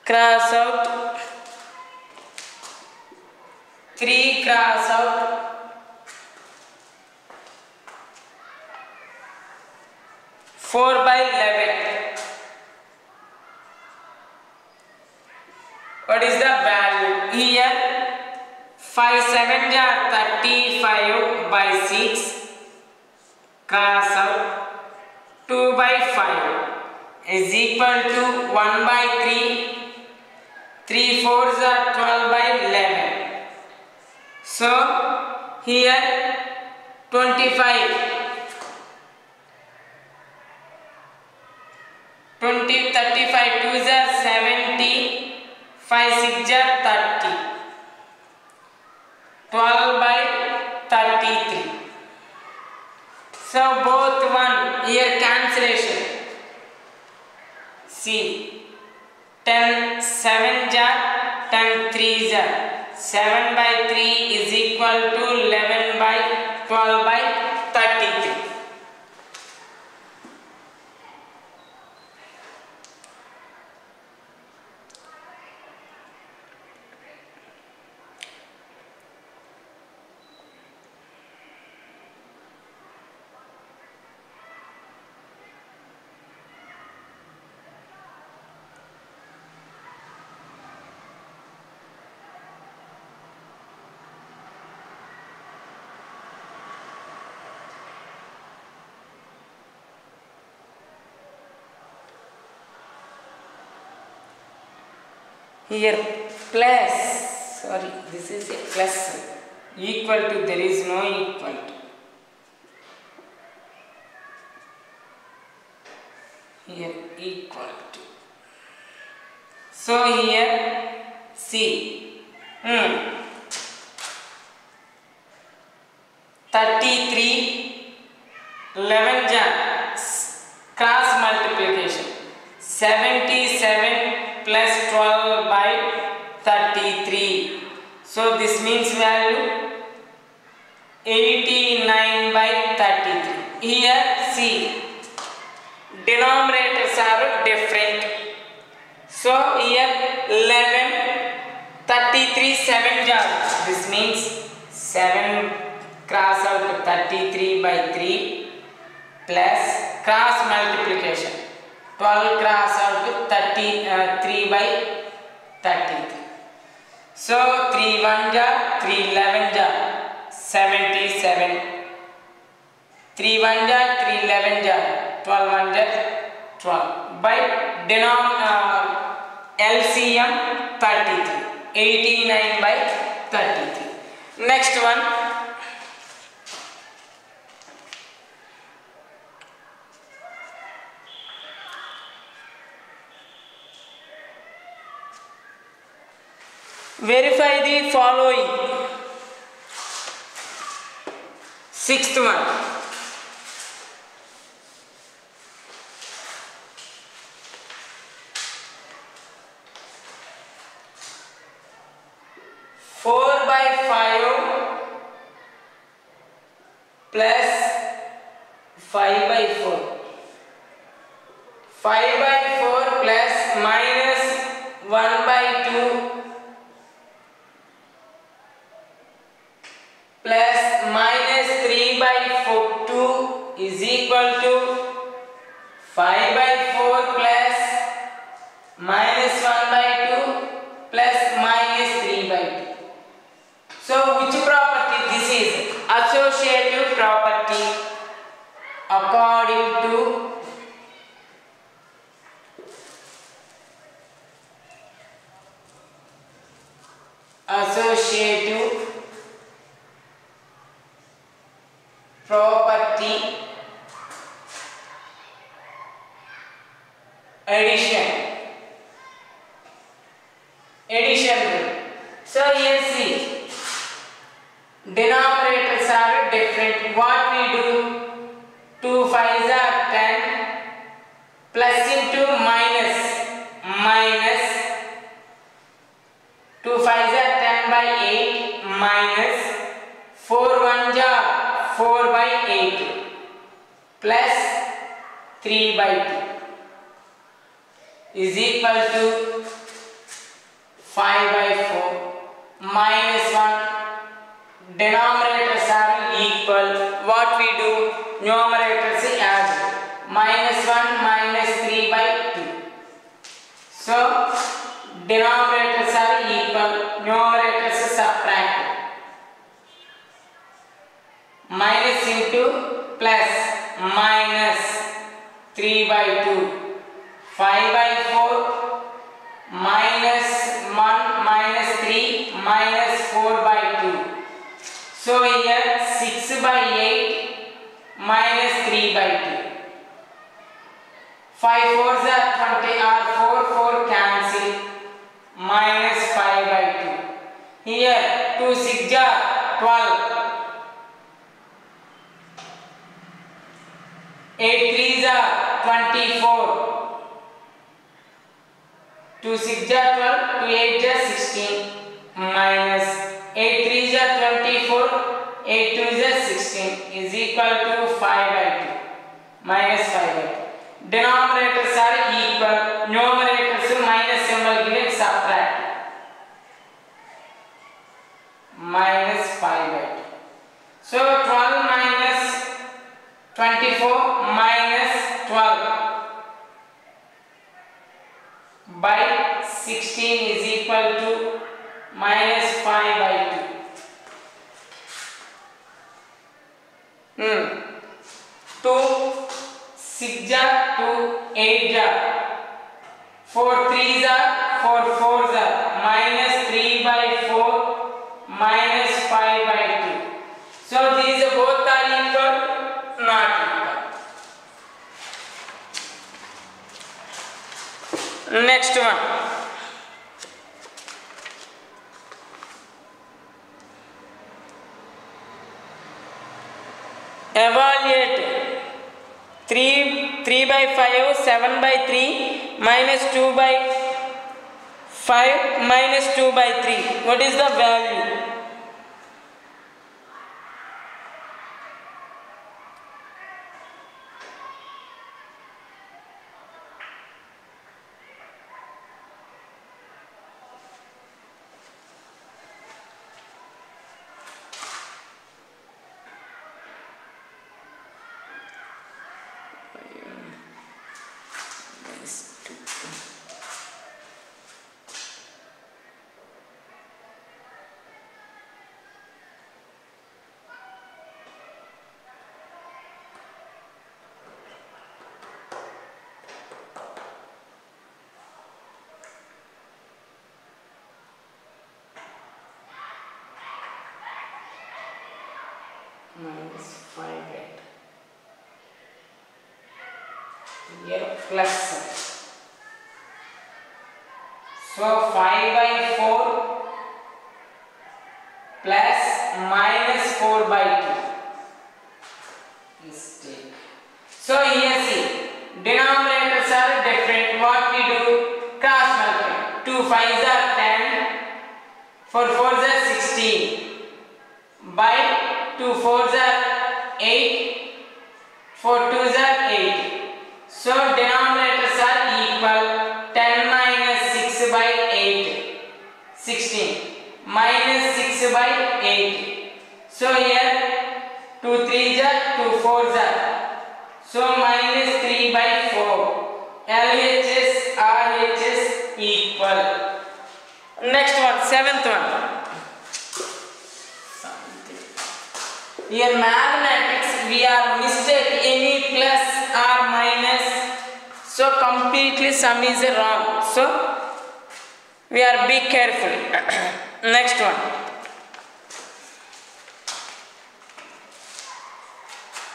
cross out, 3 cross out, 4 by 11. What is the value? Here 5 7s are 35 by 6 cross out, 2 by 5 is equal to 1 by 3, 3 4s are 12 by 11. So here 25, 20, 35, 2s are 70, 5 6 are 30, 12 by 33. So both one, here cancellation. See, 10 7s are 10 3s are. 7 by 3 is equal to 11 by 12 by 33. Here plus, sorry, this is a plus, equal to, there is no equal to. Here equal to. So here see, 33, 11 cross multiplication, 77 plus 12 by 33. So this means value 89 by 33. Here see, denominators are different. So here 11, 33 7 jars. This means 7 cross out 33 by 3 plus cross multiplication. 12 cross out 33 by 33. So 3 1 jar, 3 11 jar, 77. 3 1 jar, 3 11 jar, 12 1 jar, 12. By LCM 33. 89 by 33. Next one. Verify the following. Sixth one. Four by 5 plus 5 by 4. 5 by 4 plus minus 1 5 by 4 plus minus 1 by 2 plus minus 3 by 2. So which property this is? Associative property. According to associative property, addition rule. So here see, denominators are different. What we do? 2 5s are 10 plus into minus 2 5s are 10 by 8 minus 4 1s are 4 by 8 plus 3 by 2 is equal to 5 by 4 minus 1. Denominators are equal. What we do? Numerators add. Minus 1 minus 3 by 2. So denominators are equal. Numerators subtract. Minus into plus minus 3 by 2. 5 by 4 minus 1 minus 3 minus 4 by 2. So here 6 by 8 minus 3 by 2. 5 4s are 20 or 4 4 cancel minus 5 by 2. Here 2 6 are 12. 8 3s are 24. 2 6 are 12, 2 8 are 16 minus 8 3 are 24, 8 2 are 16 is equal to 5 by 2 minus 5 by 2. Denominators are equal, numerators minus symbol given, subtract minus 5 by 2. So 12 minus 24 minus 12 by 16 is equal to minus 5 by 2. 2 6 are 2 8 are 4 3s are 4 4s are minus 3 by 4 minus 5 by 2. So these both are equal, not equal. Next one. Evaluate 3 by 5, 7 by 3 minus 2 by 5 minus 2 by 3. What is the value? Minus 5 8. Here plus. So 5 by 4 plus minus 4 by 2. Mistake. So here see, denominators are different. What we do? Cross multiply. 2 5s are 10, 4 4s are 16 by 2 4s are 8, 4 2s are 8. So denominators are equal. 10 minus 6 by 8, 16 minus 6 by 8. So here 2 3s are 2 4s are. So minus 3 by 4. LHS, RHS equal. Next one, seventh one. Here mathematics we are mistake any plus or minus, so completely sum is wrong, so we are be careful. Next one,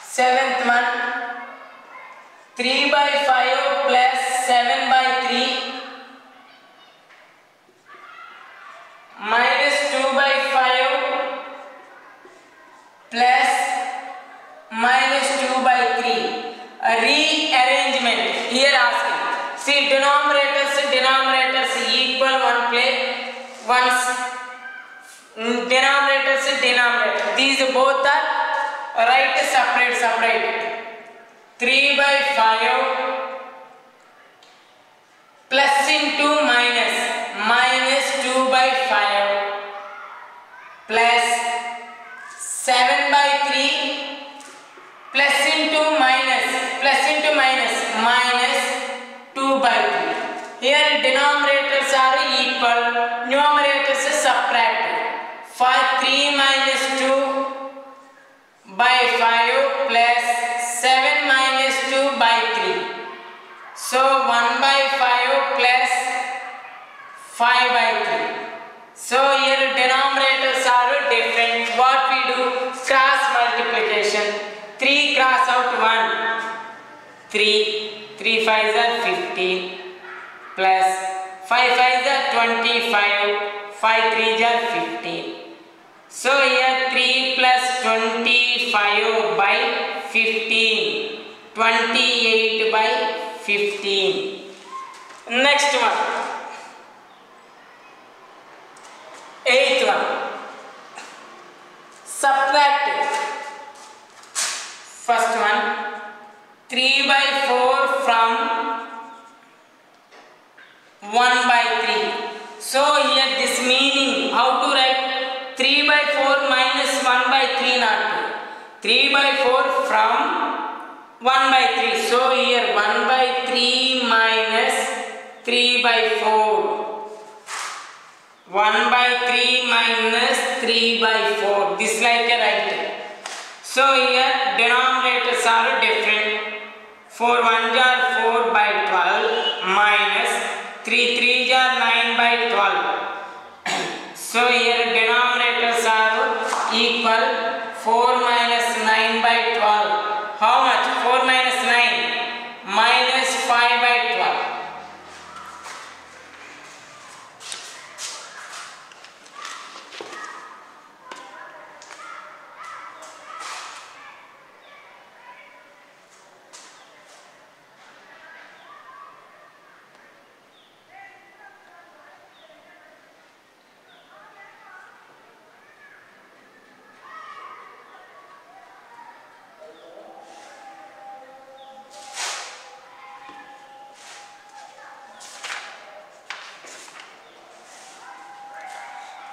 seventh one, 3 by 5 plus 7 by 3 minus 2 by 5 plus minus 2 by 3. A rearrangement. Here asking. See, denominators equal one place. Once denominators. These both are right separate. 3 by 5 plus into minus 2 by 5 plus 7 by 3 plus into minus minus 2 by 3. Here denominators are equal, numerators subtract. 3 minus 2 by 5 plus 7 minus 2 by 3. So 1 by 5 plus 5 by 3. So here denominators are different. What we do? Cross multiplication. 3 cross out 1. 3 5s are 15 plus 5 5s are 25. 5 3s are 15. So here 3 plus 25 by 15. 28 by 15. Next one. Eighth one. Subtract. First one. 3 by 4 from 1 by 3. So here this meaning, how to write? 3 by 4 minus 1 by 3 not 2. 3 by 4 from 1 by 3. So here 1 by 3 minus 3 by 4. 1 by 3 minus 3 by 4. This like a right. So here denominators are different. 4 1s are 4 by 12 minus 3 3s are 9 by 12. So here denominators are equal. 4 minus 9 by 12. How much? 4 minus 9 minus 5 by 12.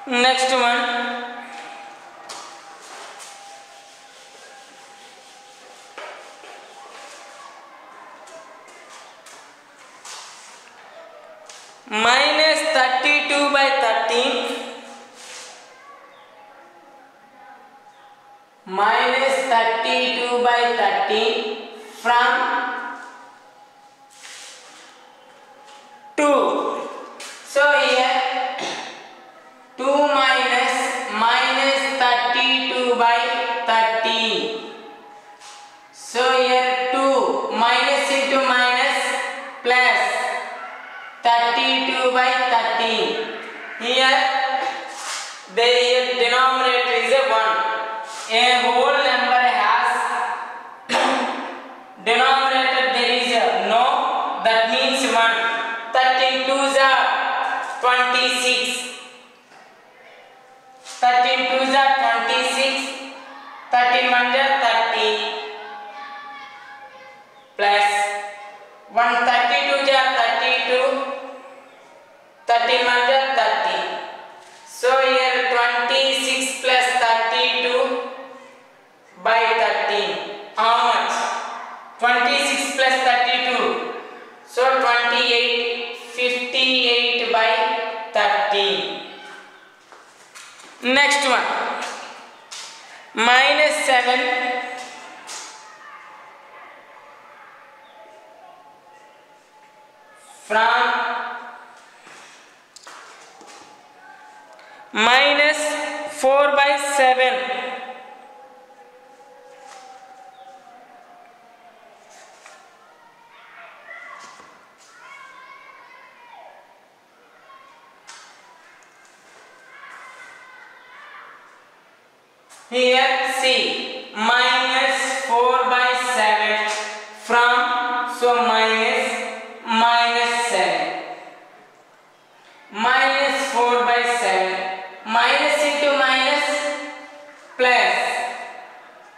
Next one. Minus 32 by 13. Minus 32 by 13 from 2. So here 2 minus 32 by 13. So here 2 minus into minus plus 32 by 13. Here the denominator is a 1. A whole number has denominator there is a no, that means 1. 13 2s are 26. 13 2s are 26. 13 1s are 30 plus 1 32s are 32. 13 1s are 30. So here 26 plus 32 by 13. How much? 26 plus 32. So Next one, minus 7 from minus 4 by 7. Here see, minus 4 by 7 from, so minus 7. Minus 4 by 7. Minus into minus plus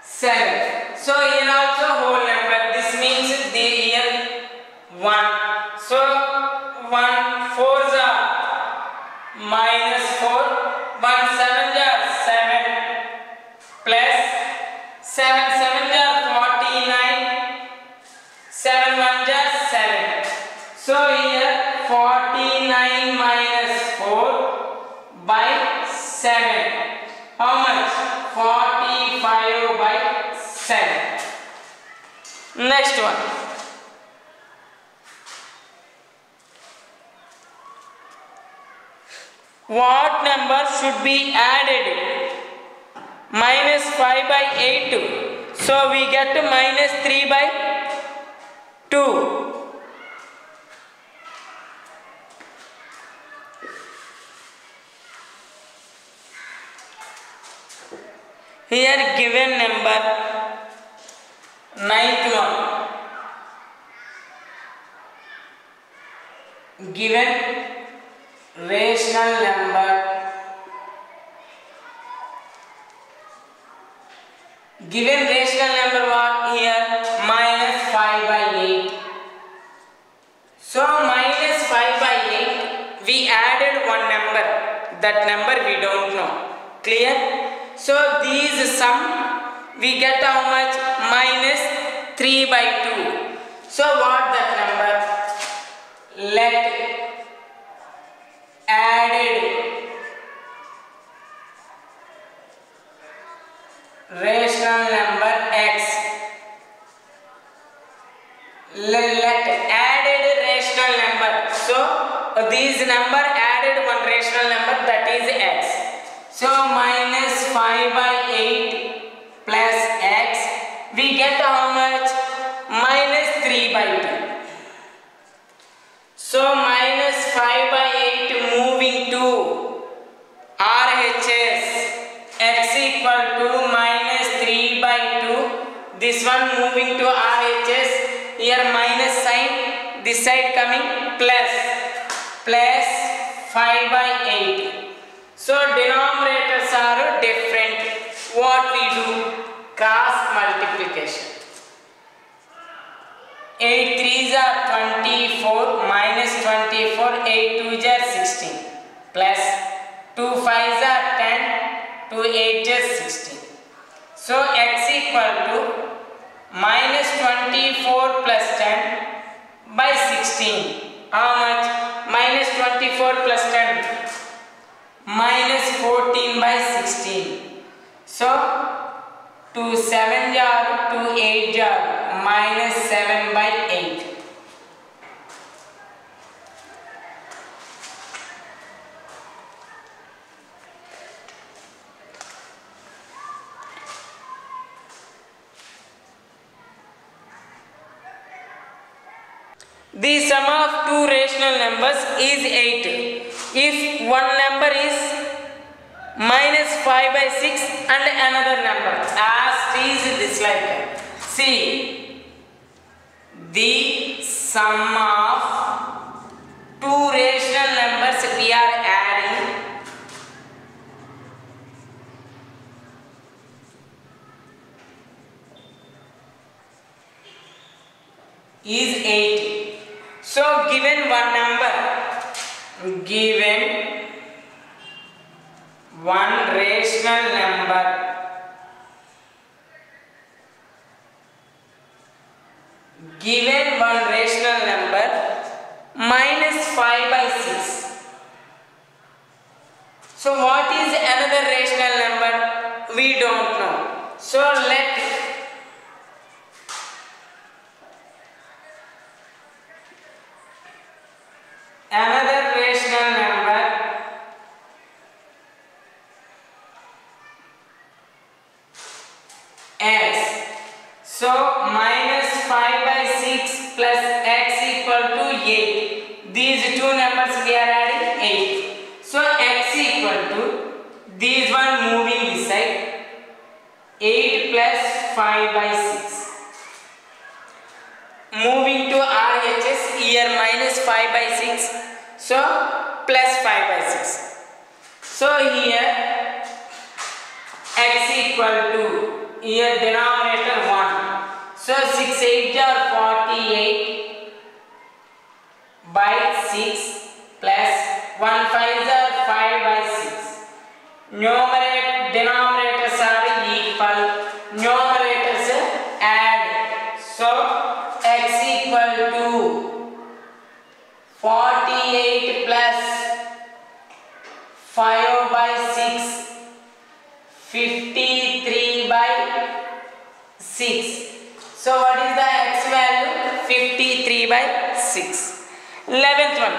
7. So here also whole number. This means the here 1. So 1 4s are minus 4. 1 7s are 7 plus 7 7s are 49. 7 1s are 7. So here 49 minus 4 by 7. How much? 45 by 7. Next one. What number should be added? Minus 5 by 8. So we get minus 3 by 2. Here given number, ninth one, given rational number, what here? Minus 5 by 8. So minus 5 by 8, we added one number, that number we don't know. Clear? So these sum, we get how much? Minus 3 by 2. So what that number? Let added rational number x. Let added rational number. So these number added one rational number, that is x. So minus 5 by 8 plus x, we get how much? Minus 3 by 2. So minus 5 by 8 moving to RHS, x equal to minus 3 by 2. This one moving to RHS, here minus sign, this side coming plus 5 by 8. So denominators are different. What we do? Cross multiplication. 8 3s are 24 minus 24, 8 2s are 16 plus 2 5s are 10, 2 8s are 16. So x equal to minus 24 plus 10 by 16. How much? Minus 24 plus 10. Minus 14 by 16. So 2 7 jar, 2 8 jar, minus 7 by 8. The sum of two rational numbers is 8. If one number is minus 5 by 6 and another number, as is this like, see, the sum of two rational numbers we are adding is 8. So given one number, given one rational number, given one rational number minus 5 by 6. So what is another rational number? We don't know. So let another rational number x. So minus 5 by 6 plus x equal to 8. These two numbers we are adding 8. So x equal to these one moving this side 8 plus 5 by 6. Moving to RHS here minus 5 by 6. So plus 5 by 6. So here x equal to here denominator 1. So 6 8 are 48 by 6 plus 1 5 are 5 by 6. Denominators are equal. Numerators add. So x equal to 48 plus 5 by 6. 53 by 6. So what is the x value? 53 by 6. 11th one.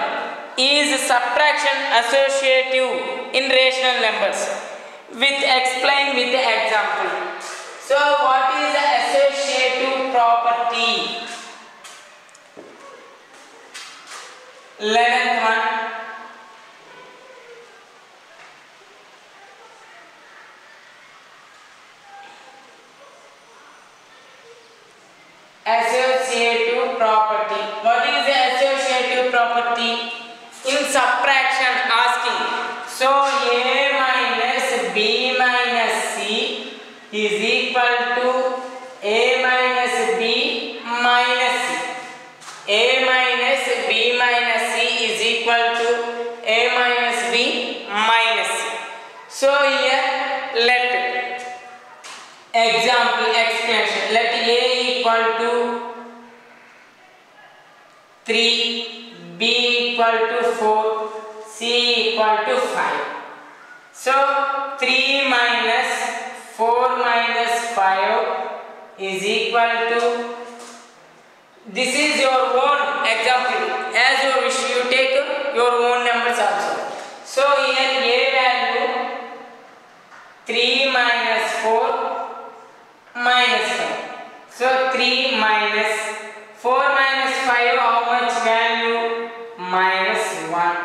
Is subtraction associative in rational numbers? With explain with the example. So what is the associative property? 11th one. Associative property. What is the associative property? In subtraction asking. So a minus b minus c is equal to a minus b minus c. A minus b minus c is equal to a minus b minus c. So here let example explanation. Let a equal to 3, b equal to 4, c equal to 5. So 3 minus 4 minus 5 is equal to, this is your own example. As you wish, you take your own numbers also. So here a value 3 minus 4 minus 5. So 3 minus 4 minus 5, how much value? Minus 1.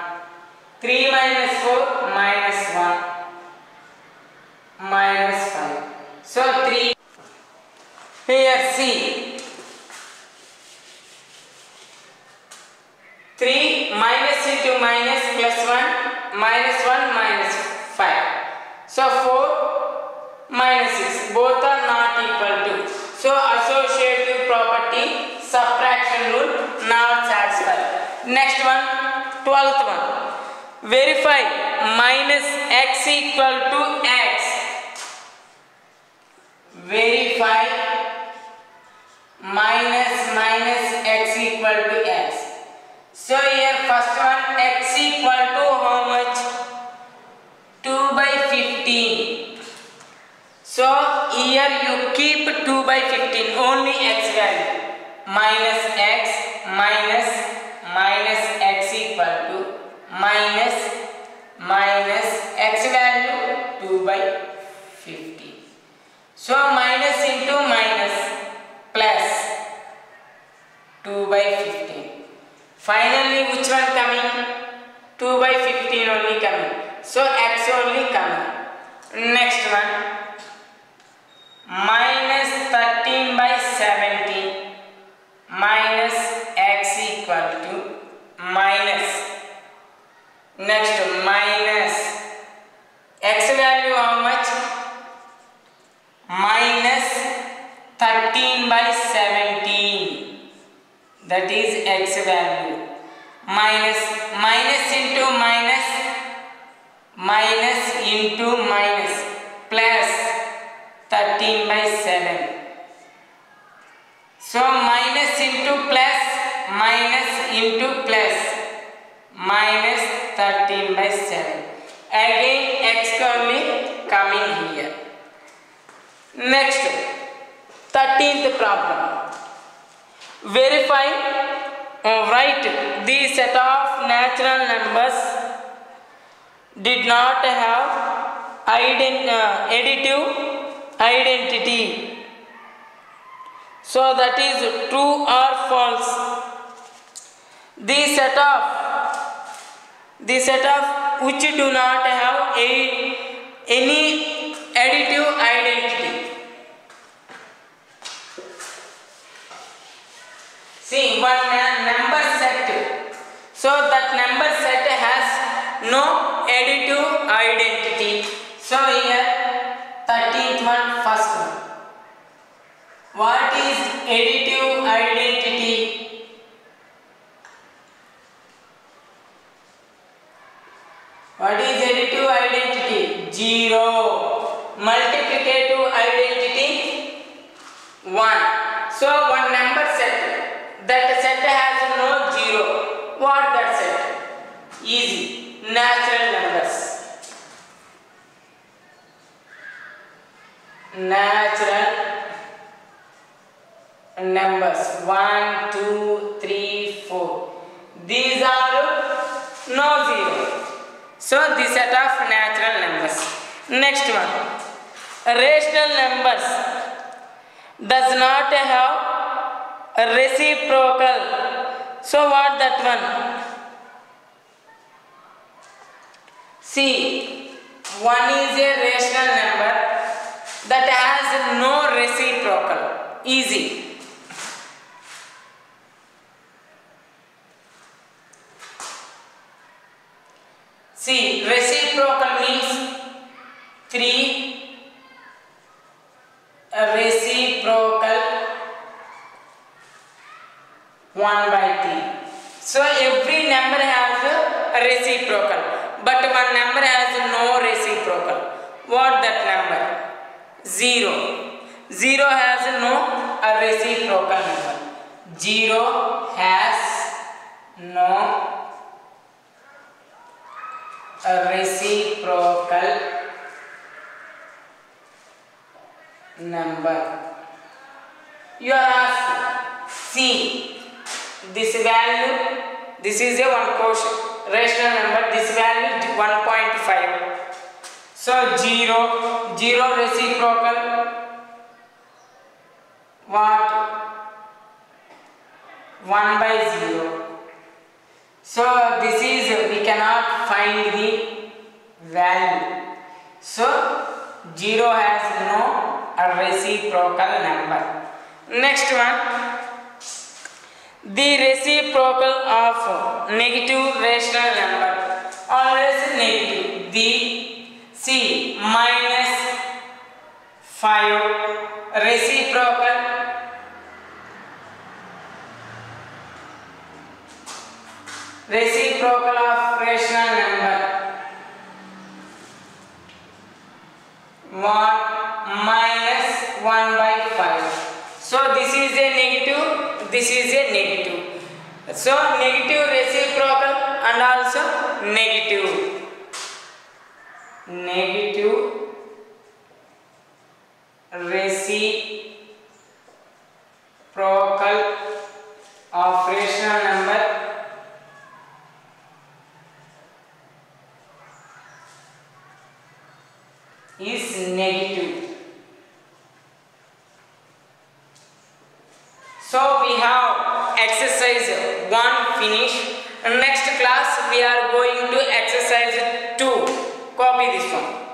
3 minus 4 minus 1 minus 5. So 3. Here see. 3 minus into minus plus 1 minus 1 minus 5. So 4 minus 6. Both are not equal to. So associative property subtraction rule not satisfied. Next one, 12th one. Verify minus x equal to x. Verify minus x equal to x. So here first one, x equal to how much? 2 by 15. So here you keep 2 by 15, only x value. Minus x x equal to minus x value 2 by 15. So minus into minus plus 2 by 15. Finally which one coming? 2 by 15 only coming. So x only coming. Next one, minus 13 by 17 minus x equal to minus. Next minus x value how much? Minus 13 by 17. That is x value. Minus into minus into minus plus 13 by 7. So minus into plus minus into plus minus 13 by 7. Again x only coming here. Next, 13th problem. Verify or write the set of natural numbers did not have additive identity. So that is true or false. The set of which do not have any additive identity. See, one number set. So that number set has no additive identity. So here 13th one, first one. What is additive identity? What is additive identity? 0. Multiplicative identity 1. So one number set. That set has no 0. What that set? Easy. Natural numbers. Natural numbers 1, 2, 3, 4. These are no 0. So the set of natural numbers. Next one. Rational numbers does not have a reciprocal. So what that one? See, one is a rational number that has no reciprocal. Easy. See, reciprocal means 3, reciprocal 1/3. So every number has a reciprocal, but one number has no reciprocal. What that number? 0. 0 has no reciprocal number. 0 has no reciprocal number. You are asked, see, this value, this is a one quotient rational number, this value is 1.5. So 0 reciprocal, what? 1/0. So this is, we cannot find the value. So 0 has no reciprocal number. Next one. The reciprocal of negative rational number, always negative. The minus 5 reciprocal of rational number 1 minus 1/5. So this is a negative, this is a negative. So negative reciprocal and also negative reciprocal of rational number is negative. So we have exercise 1 finished. Next class we are going to exercise 2. Copy this one.